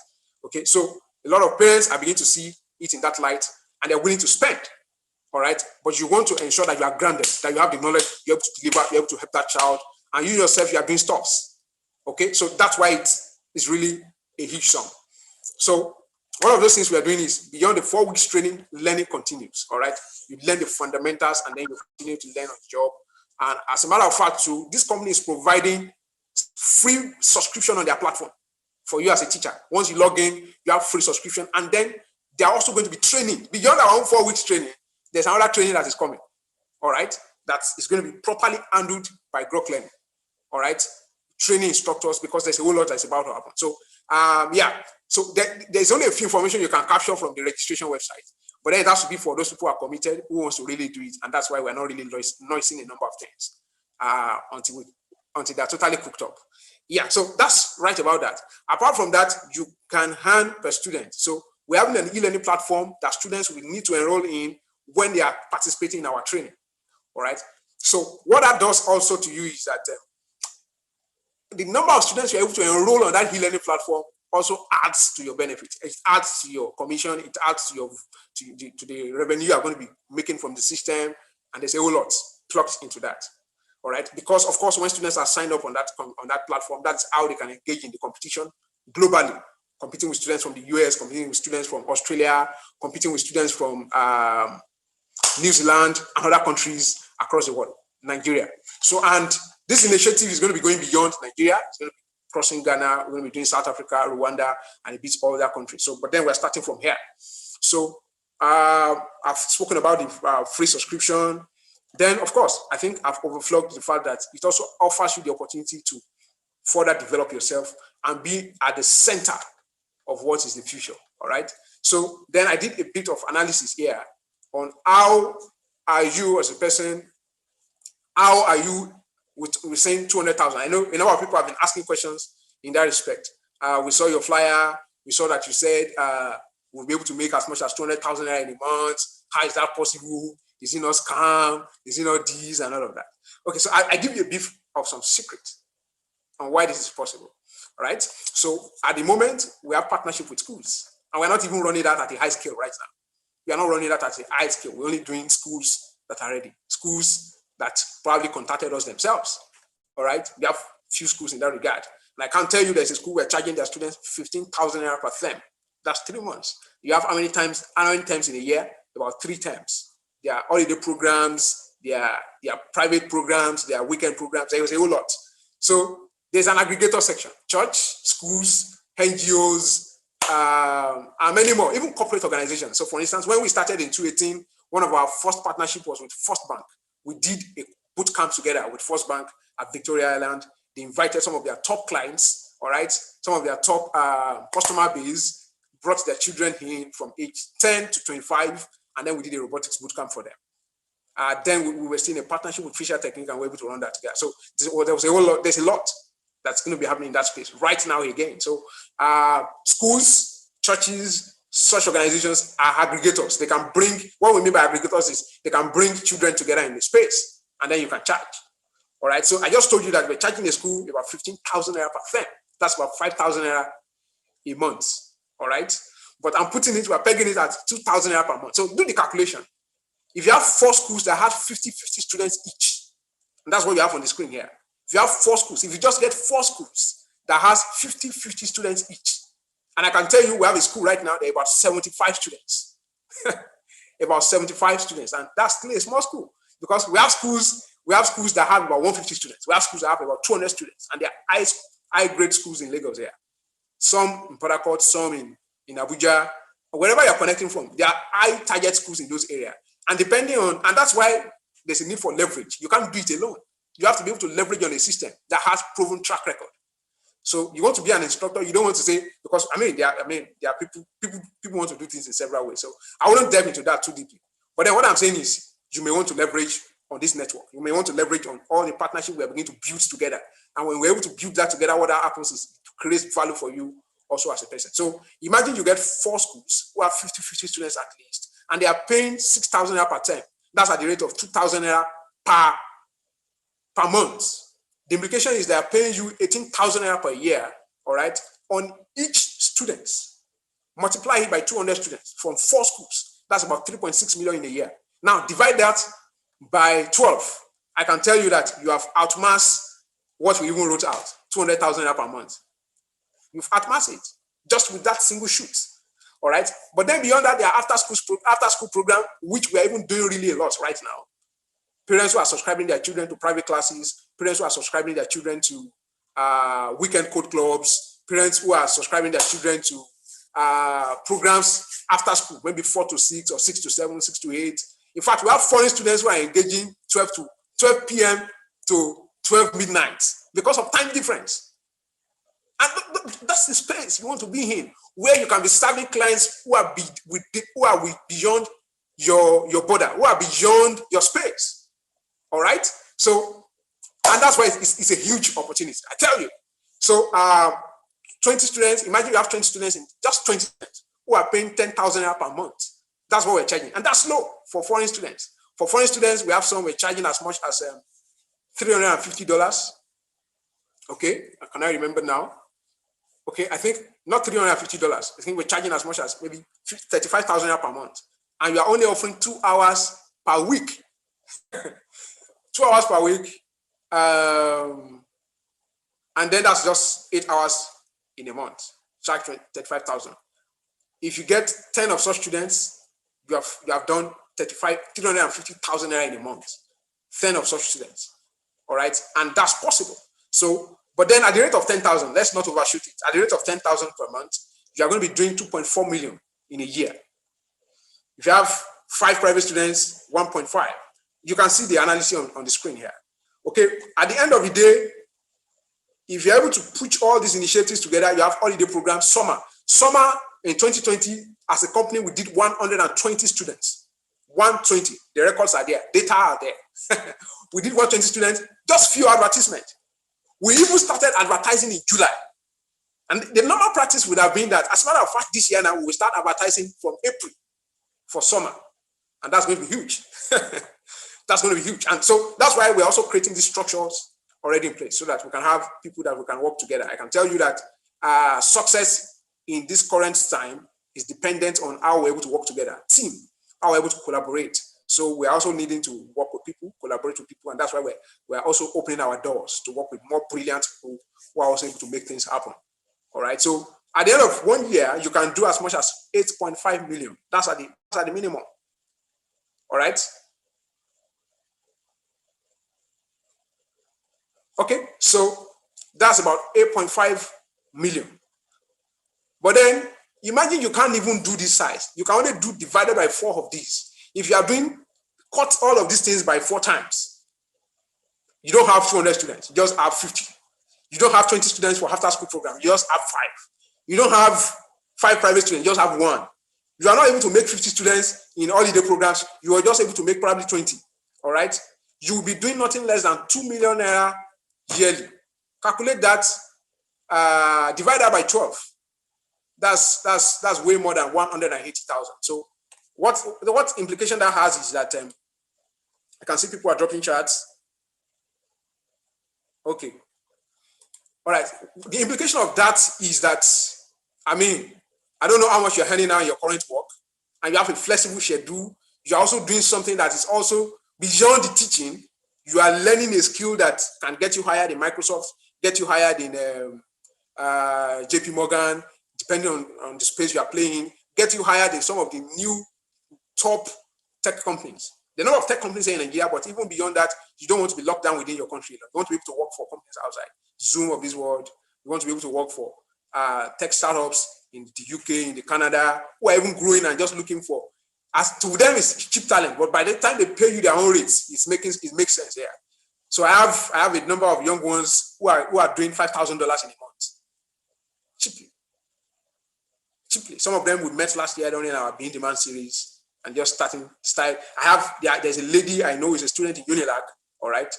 Okay, so a lot of parents are beginning to see it in that light, and they're willing to spend. All right, but you want to ensure that you are grounded, that you have the knowledge, you're able to deliver, you're able to help that child, and you yourself, you are doing stops. Okay, so that's why it's really a huge sum. So one of those things we are doing is beyond the 4 weeks training, learning continues. All right, you learn the fundamentals, and then you continue to learn on the job. And as a matter of fact, too, this company is providing free subscription on their platform for you as a teacher. Once you log in, you have free subscription, and then they are also going to be training beyond our own 4 weeks training. There's another training that is coming. All right, that is going to be properly handled by Grok Learning. All right, training instructors, because there's a whole lot that's about to happen. So yeah, so there's only a few information you can capture from the registration website, but then it has to be for those people who are committed, who wants to really do it, and that's why we're not really noising a number of things until they're totally cooked up. Yeah, so that's right about that. Apart from that, you can earn per student. So we're having an e-learning platform that students will need to enroll in when they are participating in our training. All right, so what that does also to you is that the number of students you're able to enroll on that e-learning platform also adds to your benefit. It adds to your commission. It adds to your to the revenue you're going to be making from the system, and there's a whole lot plugged into that. All right, because of course, when students are signed up on that platform, that's how they can engage in the competition globally, competing with students from the US, competing with students from Australia, competing with students from New Zealand and other countries across the world, Nigeria. So, and this initiative is going to be going beyond Nigeria. It's going to be crossing Ghana. We're going to be doing South Africa, Rwanda, and a bit all other countries. So, but then we're starting from here. So, I've spoken about the free subscription. Then, of course, I think I've overflowed the fact that it also offers you the opportunity to further develop yourself and be at the center of what is the future. All right. So then I did a bit of analysis here on how are you as a person, how are you with saying 200,000. I know a number of people have been asking questions in that respect. We saw your flyer. We saw that you said we'll be able to make as much as 200,000 in a month. How is that possible? Is it not scam? Is it not this and all of that? Okay, so I give you a bit of some secrets on why this is possible. All right. So at the moment, we have partnership with schools, and we're not even running that at a high scale right now. We are not running that at a high scale. We're only doing schools that are ready, schools that probably contacted us themselves. All right. We have few schools in that regard. And I can tell you there's a school we're charging their students 15,000 naira per term. That's 3 months. You have how many terms in a year? About 3 terms. There are holiday programs, there are private programs, there are weekend programs. There's a whole lot. So there's an aggregator section: church, schools, NGOs, and many more, even corporate organizations. So for instance, when we started in 2018, one of our first partnership was with First Bank. We did a boot camp together with First Bank at Victoria Island. They invited some of their top clients, all right, some of their top customer base, brought their children in from age 10 to 25, and then we did a robotics bootcamp for them. Then we were still in a partnership with Fisher Technique, and we were able to run that together. So there's a lot that's going to be happening in that space right now again. So schools, churches, such organizations are aggregators. They can bring, what we mean by aggregators is they can bring children together in the space, and then you can charge. All right. So I just told you that we're charging a school about 15,000 naira per term. That's about 5,000 naira a month. All right. But I'm putting it, we're pegging it at 2,000 naira per month. So do the calculation. If you have 4 schools that have 50 students each, and that's what you have on the screen here. If you have 4 schools, if you just get 4 schools that has 50 students each, and I can tell you we have a school right now, there are about 75 students. About 75 students, and that's still a small school, because we have schools that have about 150 students. We have schools that have about 200 students, and they are high-grade schools in Lagos here. Some in Port Harcourt, some in Abuja, or wherever you're connecting from. There are high target schools in those areas. And depending on, and that's why there's a need for leverage. You can't do it alone. You have to be able to leverage on a system that has proven track record. So you want to be an instructor, you don't want to say, because there are people want to do things in several ways. So I wouldn't delve into that too deeply. But then what I'm saying is, you may want to leverage on this network. You may want to leverage on all the partnership we are beginning to build together. And when we're able to build that together, what that happens is it creates value for you also as a person. So imagine you get 4 schools who have 50 students at least, and they are paying 6,000 naira per term. That's at the rate of 2,000 naira per month. The implication is they are paying you 18,000 naira per year, all right, on each student. Multiply it by 200 students from 4 schools. That's about 3.6 million in a year. Now divide that by 12. I can tell you that you have outmassed what we even wrote out, 200,000 naira per month. You've outmassed it just with that single shoot. All right. But then beyond that, there are after school program, which we are even doing really a lot right now. Parents who are subscribing their children to private classes, parents who are subscribing their children to weekend code clubs, parents who are subscribing their children to programs after school, maybe 4 to 6 or 6 to 7, 6 to 8. In fact, we have foreign students who are engaging 12 p.m. to 12 midnight because of time difference. And that's the space you want to be in, where you can be serving clients who are beyond your border, who are beyond your space. All right. So, and that's why it's a huge opportunity. I tell you. So, 20 students. Imagine you have 20 students, in just 20 students who are paying 10,000 naira per month. That's what we're charging, and that's low for foreign students. For foreign students, we have some we're charging as much as $350. Okay, can I remember now? Okay, I think not $350. I think we're charging as much as maybe 35,000 per month, and you are only offering 2 hours per week. 2 hours per week, and then that's just 8 hours in a month. Charge 35,000. If you get 10 of such students, you have done 350,000 naira in a month. 10 of such students. All right, and that's possible. So, but then at the rate of 10,000, let's not overshoot it. At the rate of 10,000 per month, you are going to be doing 2.4 million in a year. If you have 5 private students, 1.5. You can see the analysis on the screen here. Okay, at the end of the day, if you're able to put all these initiatives together, you have holiday program, summer. Summer in 2020, as a company, we did 120 students. 120. The records are there. Data are there. We did 120 students, just few advertisements. We even started advertising in July. And the normal practice would have been that, as a matter of fact, this year now, we will start advertising from April for summer. And that's going to be huge. That's going to be huge. And so that's why we're also creating these structures already in place so that we can have people that we can work together. I can tell you that success in this current time is dependent on how we're able to work together, team, how we're able to collaborate. So we're also needing to work with people, collaborate with people, and that's why we're also opening our doors to work with more brilliant people who are also able to make things happen. All right. So at the end of 1 year, you can do as much as 8.5 million. That's at the minimum. All right. Okay, so that's about 8.5 million. But then imagine you can't even do this size. You can only do divided by 4 of these. If you are cut all of these things by 4 times, you don't have 200 students, you just have 50. You don't have 20 students for after school program, you just have 5. You don't have 5 private students, you just have 1. You are not able to make 50 students in holiday programs, you are just able to make probably 20. All right, you will be doing nothing less than 2 million naira yearly. Calculate that, divide that by 12. That's way more than 180,000. So what implication that has is that I can see people are dropping charts. Okay. All right. The implication of that is that, I mean, I don't know how much you're earning now in your current work, and you have a flexible schedule. You're also doing something that is also beyond the teaching. You are learning a skill that can get you hired in Microsoft, get you hired in JP Morgan, depending on the space you are playing, get you hired in some of the new top tech companies. The number of tech companies here in Nigeria, but even beyond that, you don't want to be locked down within your country. You want to be able to work for companies outside. Zoom of this world. You want to be able to work for tech startups in the UK, in the Canada, who are even growing and just looking for. As to them, it's cheap talent, but by the time they pay you their own rates, it makes sense here. So I have a number of young ones who are doing $5,000 in a month, cheaply. Some of them we met last year during our Being Demand series and just starting style. There's a lady I know is a student in Unilag. All right,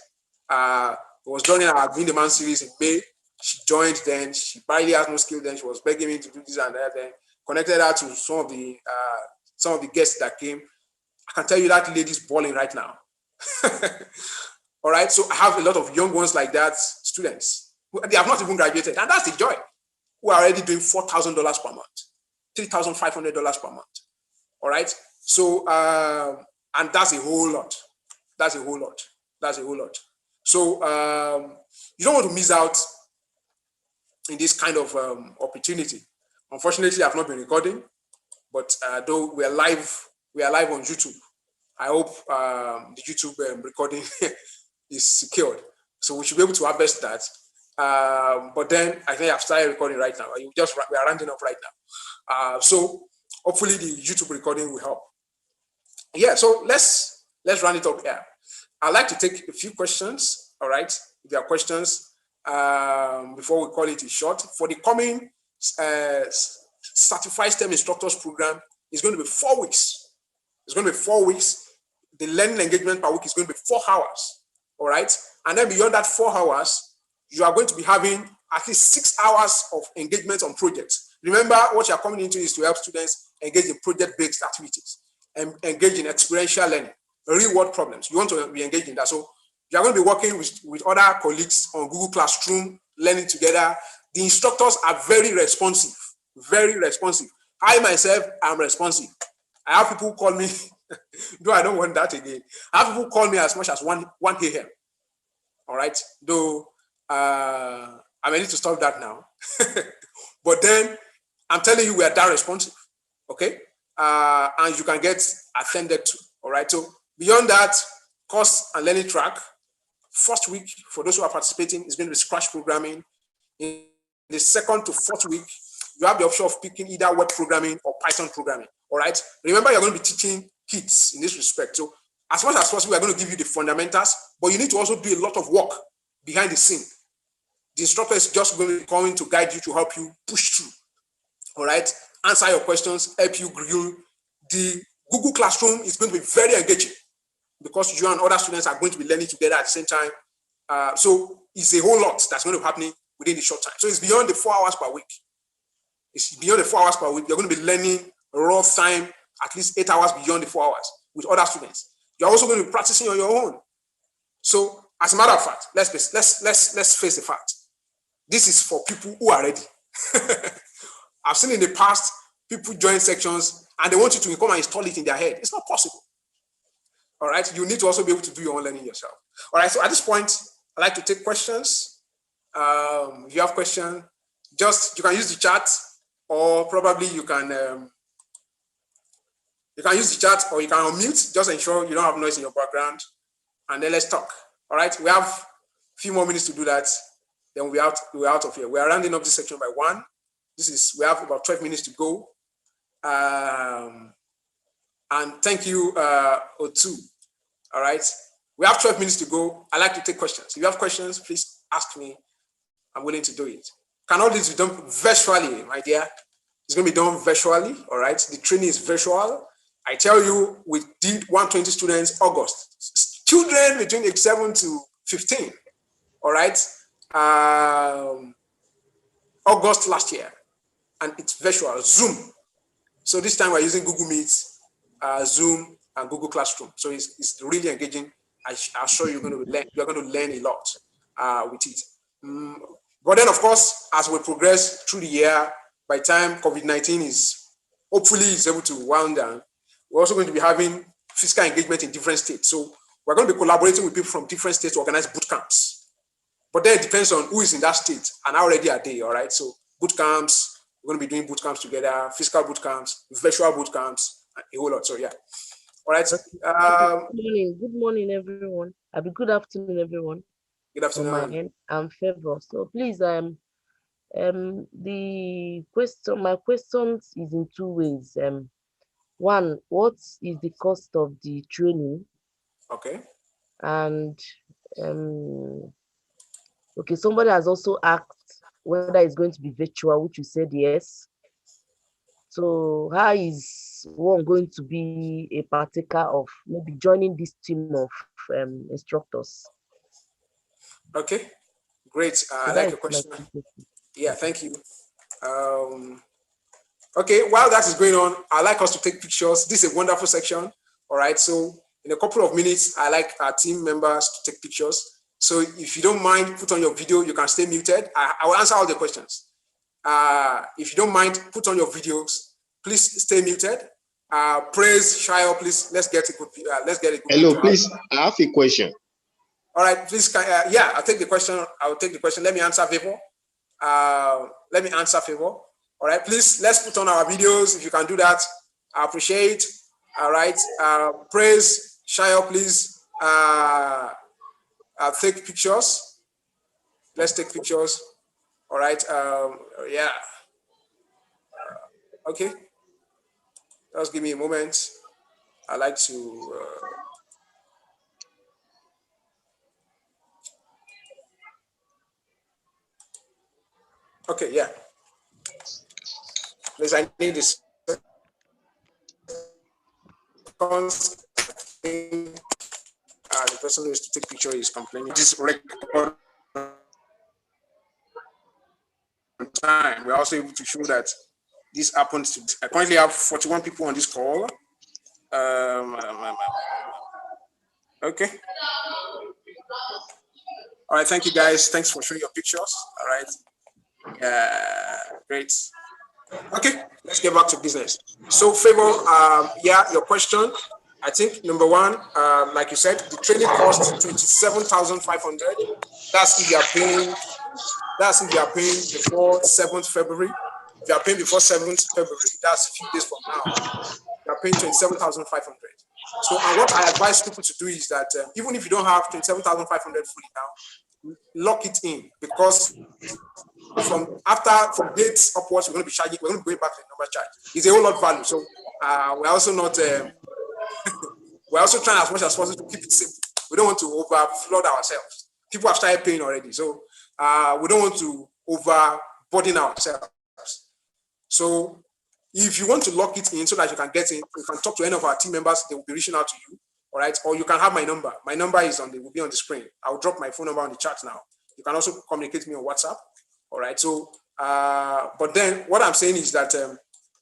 was joining our Being Demand series in May. She joined then. She barely has no skill then. She was begging me to do this and that. Then connected her to some of the some of the guests that came. I can tell you that lady's balling right now. All right, so I have a lot of young ones like that, students. They have not even graduated, and that's the joy. We are already doing $4,000 per month, $3,500 per month. All right, so and that's a whole lot. That's a whole lot. That's a whole lot. So you don't want to miss out in this kind of opportunity. Unfortunately, I've not been recording, but though we are live on YouTube. I hope the YouTube recording is secured, so we should be able to harvest that. But then I think I've started recording right now. We are rounding up right now. So hopefully the YouTube recording will help. Yeah. So let's round it up here. I'd like to take a few questions. All right. If there are questions before we call it a short, for the coming certified STEM instructors program is going to be 4 weeks. It's going to be 4 weeks. The learning engagement per week is going to be 4 hours. All right. And then beyond that 4 hours, you are going to be having at least 6 hours of engagement on projects. Remember, what you're coming into is to help students engage in project-based activities and engage in experiential learning, real-world problems. You want to be engaged in that. So you are going to be working with other colleagues on Google Classroom, learning together. The instructors are very responsive, very responsive. I myself am responsive. I have people who call me, though I don't want that again. I have people who call me as much as 1 a.m. All right, though I may need to stop that now. But then I'm telling you, we are that responsive, okay? And you can get attended to, all right? So beyond that, course and learning track, first week, for those who are participating, is going to be Scratch programming. In the second to fourth week, you have the option of picking either web programming or Python programming, all right? Remember, you're going to be teaching kids in this respect. So as much as possible, we're going to give you the fundamentals, but you need to also do a lot of work behind the scene. The instructor is just going to be coming to guide you, to help you push through, all right? Answer your questions, help you grill. The Google Classroom is going to be very engaging because you and other students are going to be learning together at the same time. So it's a whole lot that's going to be happening within the short time. So it's beyond the 4 hours per week. It's beyond the 4 hours per week. You're going to be learning raw time, at least 8 hours beyond the 4 hours with other students. You're also going to be practicing on your own. So as a matter of fact, let's face the fact. This is for people who are ready. I've seen in the past people join sections and they want you to come and install it in their head. It's not possible. All right. You need to also be able to do your own learning yourself. All right. So at this point, I'd like to take questions. If you have questions, you can use the chat, or probably you can use the chat, or you can unmute. Just ensure you don't have noise in your background, and then let's talk. All right. We have a few more minutes to do that. Then we're out of here. We are rounding up this section by 1. We have about 12 minutes to go. And thank you, O2. All right. We have 12 minutes to go. I like to take questions. If you have questions, please ask me. I'm willing to do it. Can all this be done virtually, my dear? It's going to be done virtually. All right. The training is virtual. I tell you, we did 120 students August. Children between age 7 to 15. All right. August last year. And it's virtual, Zoom. So this time we're using Google Meet, Zoom, and Google Classroom. So it's really engaging. I'm sure you're going to learn a lot with it. But then, of course, as we progress through the year, by the time COVID-19 hopefully is able to wind down, we're also going to be having physical engagement in different states. So we're going to be collaborating with people from different states to organize boot camps. But then it depends on who is in that state and how ready are they, all right? So boot camps, we're going to be doing boot camps together, physical boot camps, virtual boot camps, a whole lot. So yeah. All right. Good morning, everyone. Good afternoon, everyone. Good afternoon. On my end, I'm Favor. So please, my questions is in 2 ways. One, what is the cost of the training? Okay. And okay, somebody has also asked whether it's going to be virtual, which you said yes. So how is one going to be a partaker of maybe joining this team of instructors? Okay, great. I like your question. Yeah, thank you. Okay, while that is going on, I like us to take pictures. This is a wonderful section. All right, so in a couple of minutes, I like our team members to take pictures. So if you don't mind, put on your video. You can stay muted. I will answer all the questions. If you don't mind, put on your videos. Please stay muted. Praise, Shayo, please. Let's get a good. Hello, picture. please. I have a question. All right, please. Yeah, I'll take the question. I'll take the question. Let me answer, Favor. Let me answer, Favor. All right, please, let's put on our videos. If you can do that, I appreciate. All right, praise, Shayo, please. Take pictures. Let's take pictures. All right, yeah. Okay, just give me a moment. I like to. Okay, yeah. Please, I need this. The person who is to take picture is complaining. This record time. We're also able to show that this happens to. I currently have 41 people on this call. Okay. All right. Thank you, guys. Thanks for showing your pictures. All right. Great. Okay. Let's get back to business. So, Favor, yeah, your question. I think number one, like you said, the training costs 27,500. That's if you are paying. That's if you are paying before 7th February. If you are paying before 7th February, that's a few days from now. You are paying 27,500. So, and what I advise people to do is that even if you don't have 27,500 fully now, lock it in, because from dates upwards, we're going to be charging. We're going to be going back to the number charge. It's a whole lot value. So we're also not. We're also trying as much as possible to keep it simple. We don't want to over flood ourselves. People have started paying already, so we don't want to over burden ourselves. So if you want to lock it in so that you can get in, you can talk to any of our team members. They will be reaching out to you. All right, or you can have my number. My number will be on the screen. I'll drop my phone number on the chat now. You can also communicate with me on WhatsApp. All right. So, but then what I'm saying is that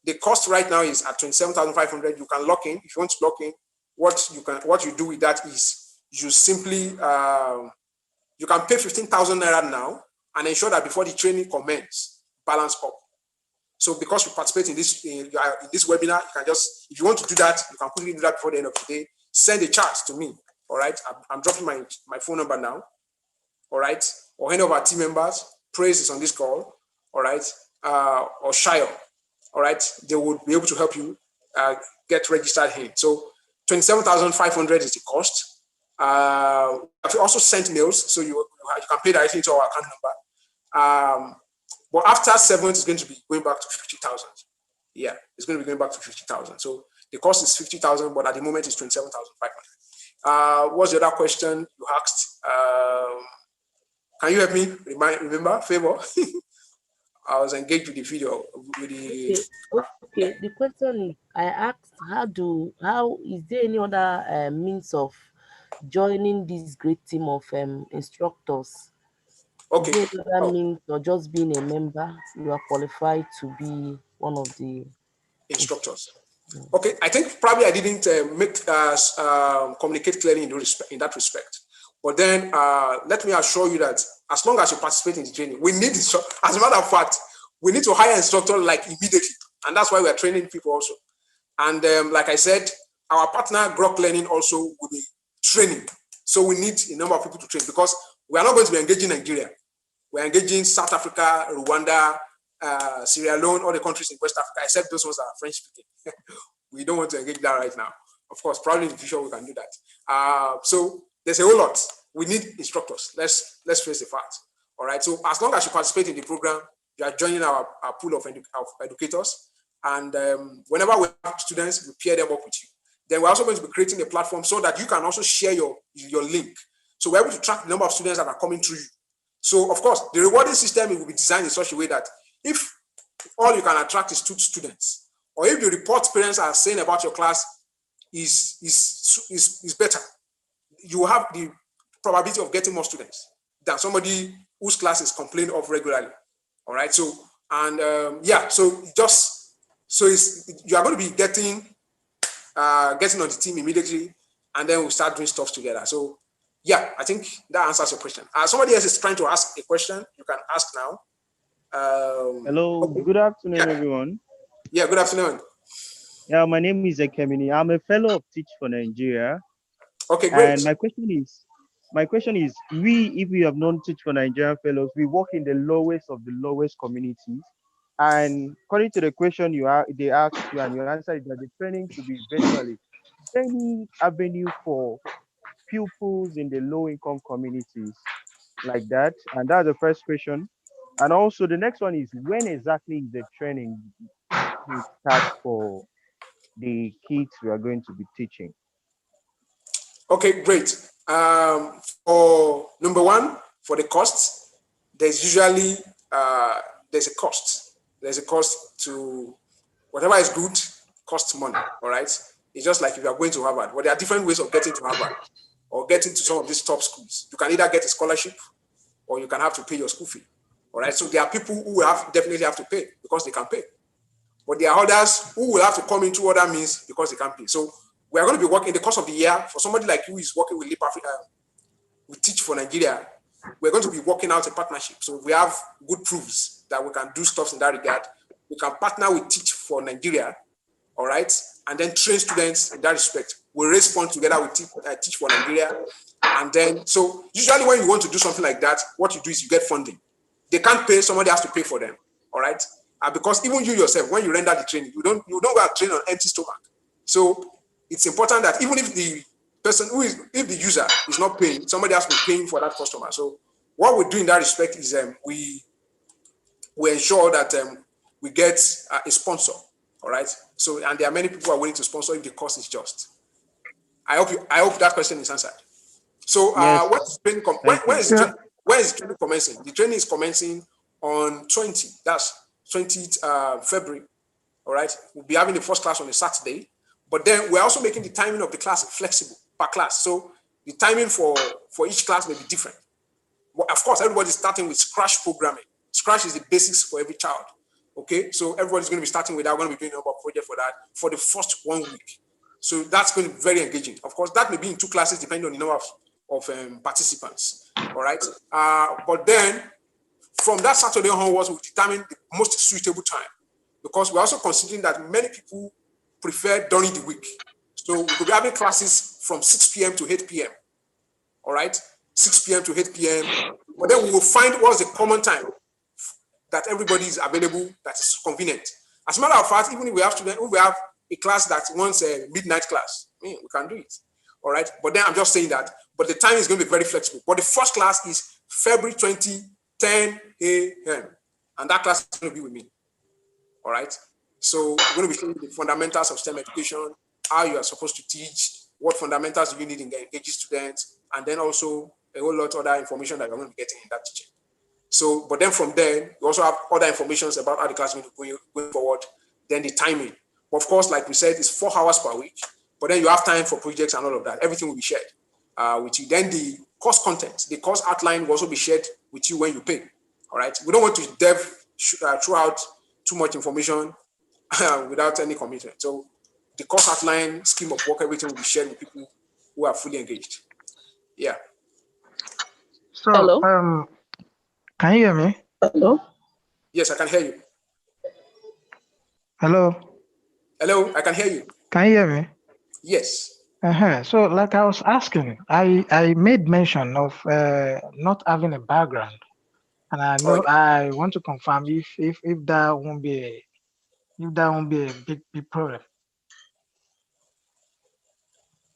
the cost right now is at 27,500. You can lock in. If you want to lock in, what you do with that is you simply you can pay 15,000 naira now and ensure that before the training commences, balance up. So because you participate in this webinar, you can just, if you want to do that, you can quickly do that before the end of the day. Send a chat to me. All right. I'm dropping my phone number now. All right. Or any of our team members. Praise is on this call. All right. Or Shayo. All right. They would be able to help you get registered here. So 27,500 is the cost. I've also sent mails, so you can pay directly to our account number. But after 7th, it's going to be going back to 50,000. Yeah, it's going to be going back to 50,000. So the cost is 50,000, but at the moment it's 27,500. What's the other question you asked? Can you help me remember, Favor? I was engaged with the video. Okay. The question is, I asked, how is there any other means of joining this great team of instructors? Okay. Is there any other means, or just being a member, you are qualified to be one of the instructors? Okay, I think probably I didn't communicate clearly in that respect. But then let me assure you that as long as you participate in the training, we need, as a matter of fact, we need to hire instructors like immediately. And that's why we are training people also. And like I said, our partner Grok Learning also will be training. So we need a number of people to train, because we are not going to be engaging Nigeria. We're engaging South Africa, Rwanda, Sierra Leone, all the countries in West Africa, except those ones that are French speaking. We don't want to engage that right now. Of course, probably in the future we can do that. So there's a whole lot. We need instructors. Let's face the fact. All right. So as long as you participate in the program, you are joining our pool of educators. And whenever we have students, we pair them up with you. Then we're also going to be creating a platform so that you can also share your link. So we're able to track the number of students that are coming through you. So of course, the rewarding system will be designed in such a way that if all you can attract is 2 students, or if the report parents are saying about your class is better, you have the probability of getting more students than somebody whose class is complained of regularly. All right. So, and yeah, so just So you are going to be getting on the team immediately, and then we'll start doing stuff together. So yeah, I think that answers your question. Somebody else is trying to ask a question. You can ask now. Hello, okay. Good afternoon, everyone. Yeah, good afternoon. Yeah, my name is Ekemini. I'm a fellow of Teach for Nigeria. Okay, great. And my question is, if we have known Teach for Nigeria fellows, we work in the lowest of the lowest communities. And according to the question they asked you and you answered that the training should be virtually. Is there any avenue for pupils in the low-income communities like that? And that's the first question. And also the next one is, when exactly is the training to start for the kids we are going to be teaching? Okay, great. For number one, for the costs, there's usually there's a cost. There's a cost to whatever is good costs money. All right. It's just like if you are going to Harvard. Well, there are different ways of getting to Harvard or getting to some of these top schools. You can either get a scholarship or you can have to pay your school fee. All right. So there are people who will definitely have to pay because they can pay. But there are others who will have to come into other means because they can't pay. So we are going to be working in the course of the year. For somebody like you who is working with Leap Africa, we Teach for Nigeria, we're going to be working out a partnership. So we have good proofs that we can do stuff in that regard. We can partner with Teach for Nigeria, all right, and then train students in that respect. We raise funds together with Teach for Nigeria. And then, so usually when you want to do something like that, what you do is you get funding. They can't pay, somebody has to pay for them, all right? Because even you yourself, when you render the training, you don't go and train on empty stomach. So it's important that even if the person if the user is not paying, somebody has to be paying for that customer. So what we do in that respect is we ensure that we get a sponsor, all right? So, and there are many people who are willing to sponsor if the cost is just. I hope that question is answered. So Yes. when is training commencing? The training is commencing on 20. That's 20th February. All right. We'll be having the first class on a Saturday, but then we're also making the timing of the class flexible per class. So the timing for each class may be different. Well, of course, everybody's starting with Scratch programming. Scratch is the basics for every child. Okay. So everybody's going to be starting with that. We're going to be doing a number of projects for that for the first 1 week. So that's going to be very engaging. Of course, that may be in 2 classes depending on the number of participants. All right. But then from that Saturday onwards, we'll determine the most suitable time, because we're also considering that many people prefer during the week. So we could be having classes from 6 p.m. to 8 p.m. All right. 6 p.m. to 8 p.m. But then we will find what's the common time that everybody is available, that is convenient. As a matter of fact, even if we have students, if we have a class that wants a midnight class, we can do it. All right. But then I'm just saying that, but the time is going to be very flexible. But the first class is February 20, 10 a.m. And that class is going to be with me. All right. So we're going to be showing the fundamentals of STEM education, how you are supposed to teach, what fundamentals do you need in engaging students, and then also a whole lot of other information that you're going to be getting in that teaching. So, but then from there, you also have other information about how the class is going to go forward, then the timing. Of course, like we said, it's 4 hours per week, but then you have time for projects and all of that. Everything will be shared with you. Then the course content, the course outline will also be shared with you when you pay. All right. We don't want to delve throughout too much information without any commitment. So the course outline, scheme of work, everything will be shared with people who are fully engaged. Yeah. So, Hello? Can you hear me? Hello? Yes, I can hear you. Hello? Hello, I can hear you. Can you hear me? Yes. So, like I was asking, I made mention of not having a background, and I know I want to confirm if that won't be a big problem.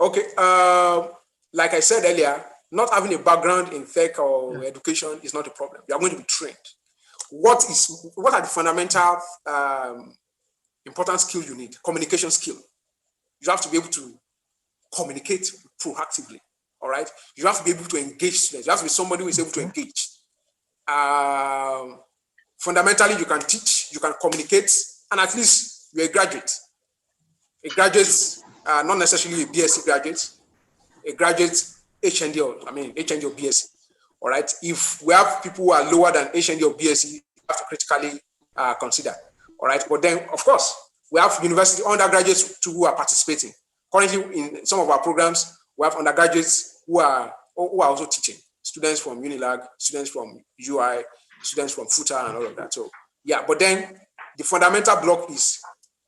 Okay. Like I said earlier, not having a background in tech or education is not a problem. You are going to be trained. What are the fundamental important skills you need? Communication skill. You have to be able to communicate proactively. All right. You have to be able to engage students. You have to be somebody who is able to engage. Fundamentally, you can teach, you can communicate, and at least you're a graduate. A graduate, not necessarily a BSc graduate, a graduate HND or BSc. All right. If we have people who are lower than HND or BSc, you have to critically consider. All right. But then, of course, We have university undergraduates too who are participating. Currently, in some of our programs, we have undergraduates who are also teaching. Students from Unilag, students from UI, students from FUTA, and all of that. So yeah, but then the fundamental block is: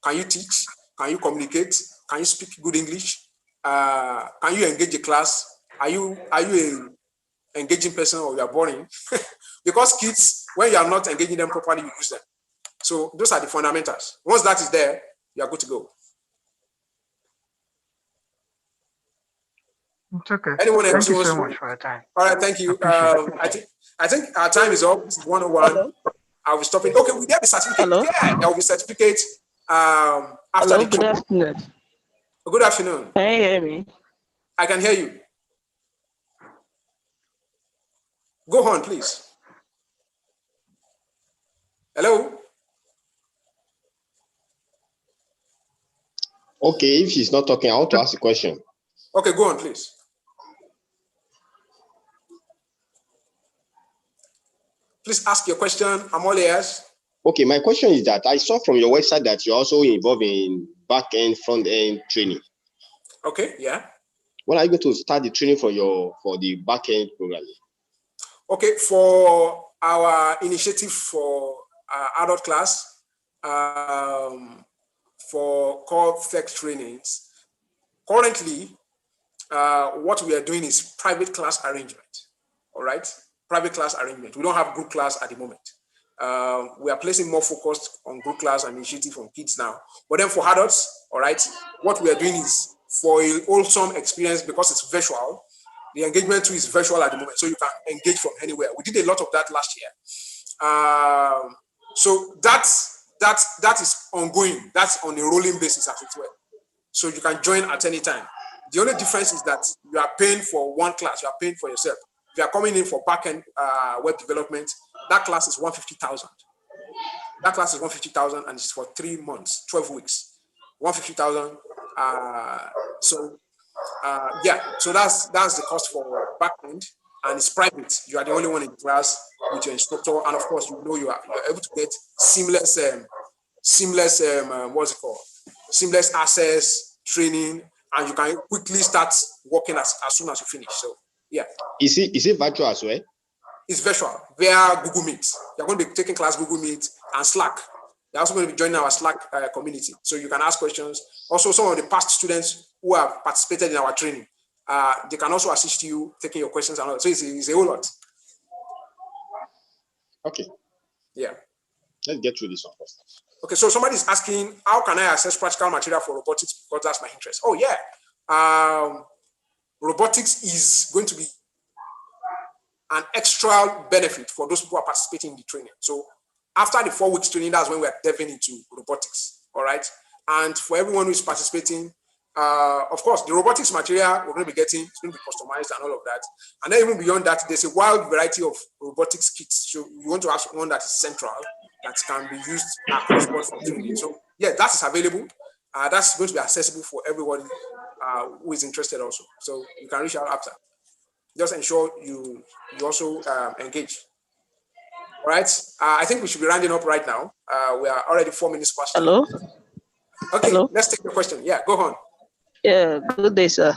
can you teach? Can you communicate? Can you speak good English? Can you engage a class? Are you an engaging person, or you are boring? Because kids, when you are not engaging them properly, you lose them. So those are the fundamentals. Once that is there, you are good to go. It's okay. Anyone else? Thank you so much for your time. All right, thank you. I think our time is up. This is 101. Hello? I'll be stopping. Okay, will there be certificate? Hello? Yeah, there will be certificate after Hello, the good talk. afternoon. Good afternoon. Can you hear me? I can hear you. Go on, please. Hello? Okay, if she's not talking, I want to ask a question. Okay, go on, please. Please ask your question. I'm all ears. Okay, my question is that I saw from your website that you're also involved in back-end, front-end training. Okay, yeah. When are you going to start the training for the back-end programming? Okay, for our initiative for adult class, for core tech trainings, currently, what we are doing is private class arrangement. All right, private class arrangement. We don't have group class at the moment. We are placing more focus on group class and initiative from kids now. But then for adults, all right, what we are doing is for a wholesome experience, because it's virtual. The engagement too is virtual at the moment, so you can engage from anywhere. We did a lot of that last year. So that is ongoing. That's on a rolling basis, as it were. So you can join at any time. The only difference is that you are paying for one class. You are paying for yourself. If you are coming in for backend web development, that class is 150,000. That class is 150,000, and it's for 3 months, 12 weeks. 150,000. Yeah. So that's the cost for backend, and it's private. You are the only one in class with your instructor, and of course, you are able to get seamless what's it called? Seamless access training, and you can quickly start working as soon as you finish. So yeah. Is it virtual as well? It's virtual via Google Meet. You're going to be taking class Google Meet and Slack. You're also going to be joining our Slack community, so you can ask questions. Also, some of the past students who have participated in our training, they can also assist you taking your questions and all. So it's a whole lot. Okay. Yeah. Let's get through this one first. Okay, so somebody's asking, how can I access practical material for robotics? Because that's my interest. Oh yeah. Robotics is going to be an extra benefit for those people who are participating in the training. So after the 4 weeks training, that's when we are delving into robotics. All right. And for everyone who is participating, of course, the robotics material we're going to be getting is going to be customized and all of that. And then even beyond that, there's a wide variety of robotics kits. So you want to have one that is central, that can be used across board for training. So yeah, that is available. That's going to be accessible for everybody who is interested also. So you can reach out after. Just ensure you also engage. All right. I think we should be rounding up right now. We are already 4 minutes past. Hello? Okay, Hello? let's take the question. Yeah, go on. Yeah, good day, sir.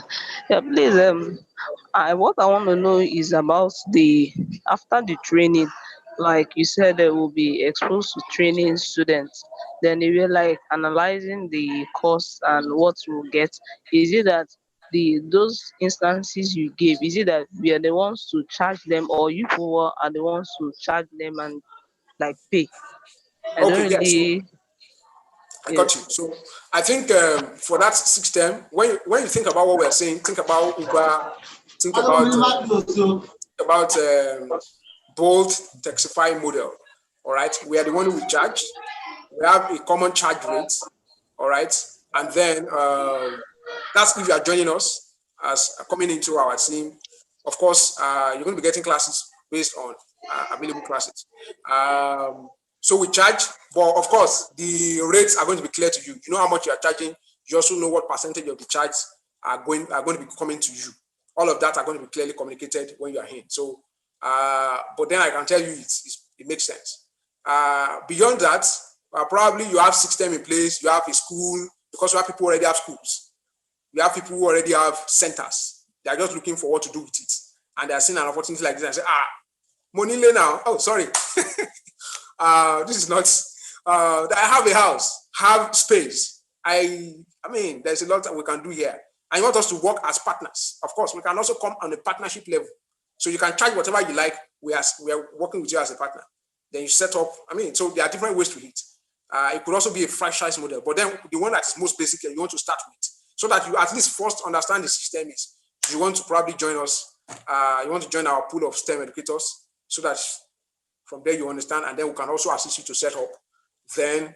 Yeah, please, what I want to know is about after the training, like you said, they will be exposed to training students. Then they will like analyzing the course and what we'll get. Is it that those instances you gave, is it that we are the ones to charge them, or you people are the ones to charge them and like pay? I don't Okay, yeah, so really. I Yes. got you. So I think for that system, when you think about what we're saying, think about Uber, think about Bolt, Texify model. All right, we are the one who we charge. We have a common charge rate. All right, and then that's if you are joining us as coming into our team. Of course, you're going to be getting classes based on available classes. So we charge, but of course, the rates are going to be clear to you. You know how much you are charging. You also know what percentage of the charge are going to be coming to you. All of that are going to be clearly communicated when you are in. So, but then I can tell you it makes sense. Beyond that, Probably you have system in place, you have a school, because you have people who already have schools. You have people who already have centers. They are just looking for what to do with it. And they are seeing an opportunity like this and say, money lay now. Oh, sorry. This is not, I have a house, have space. I mean, there's a lot that we can do here. And you want us to work as partners. Of course, we can also come on a partnership level. So you can charge whatever you like. We are working with you as a partner. Then you set up, so there are different ways to it. It could also be a franchise model, but then the one that is most basic you want to start with, so that you at least first understand the system is you want to probably join us. You want to join our pool of STEM educators, so that from there you understand, and then we can also assist you to set up. Then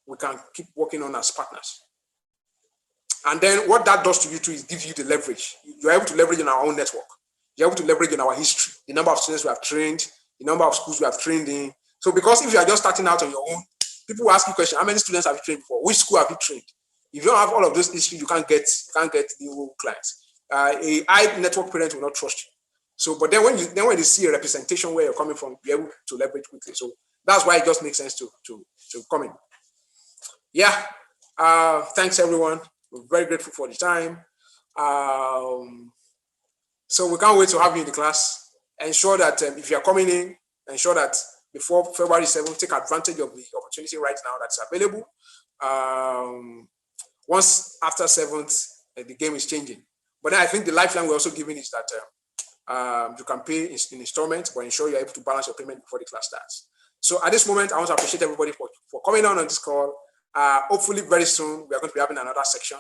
we can keep working on as partners. And then what that does to you too is gives you the leverage. You're able to leverage in our own network. You're able to leverage in our history, the number of students we have trained, the number of schools we have trained in. So because if you are just starting out on your own, people will ask you questions: how many students have you trained before? Which school have you trained? If you don't have all of those issues, you can't get new clients. A high network parent will not trust you. So, but then when they see a representation where you're coming from, you're able to leverage quickly. So that's why it just makes sense to come in. Yeah. Thanks everyone. We're very grateful for the time. So we can't wait to have you in the class. Ensure that if you're coming in, ensure that before February 7th, take advantage of the opportunity right now that's available. Once after 7th, the game is changing. But then I think the lifeline we're also giving is that you can pay in installments, but ensure you're able to balance your payment before the class starts. So at this moment, I want to appreciate everybody for coming on this call. Hopefully very soon, we are going to be having another section.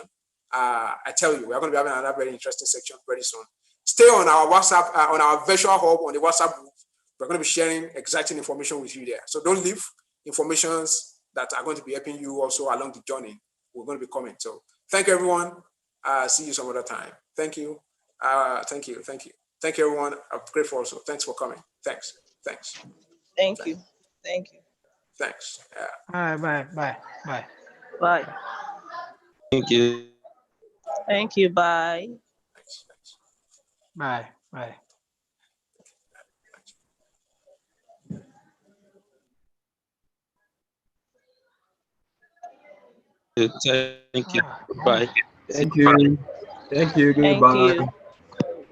I tell you, we are going to be having another very interesting section very soon. Stay on our WhatsApp, on our virtual hub, on the WhatsApp group. We're going to be sharing exciting information with you there. So don't leave informations that are going to be helping you also along the journey. We're going to be coming. So thank you, everyone. See you some other time. Thank you. Thank you. Thank you. Thank you, everyone. I'm grateful also. Thanks for coming. Thanks. Thanks. Thank you. Thank you. Thanks. Bye. Bye. Bye. Thank you. Thank you. Bye. Bye. Thank you. Bye. Thank you. Thank you. Goodbye. Thank you.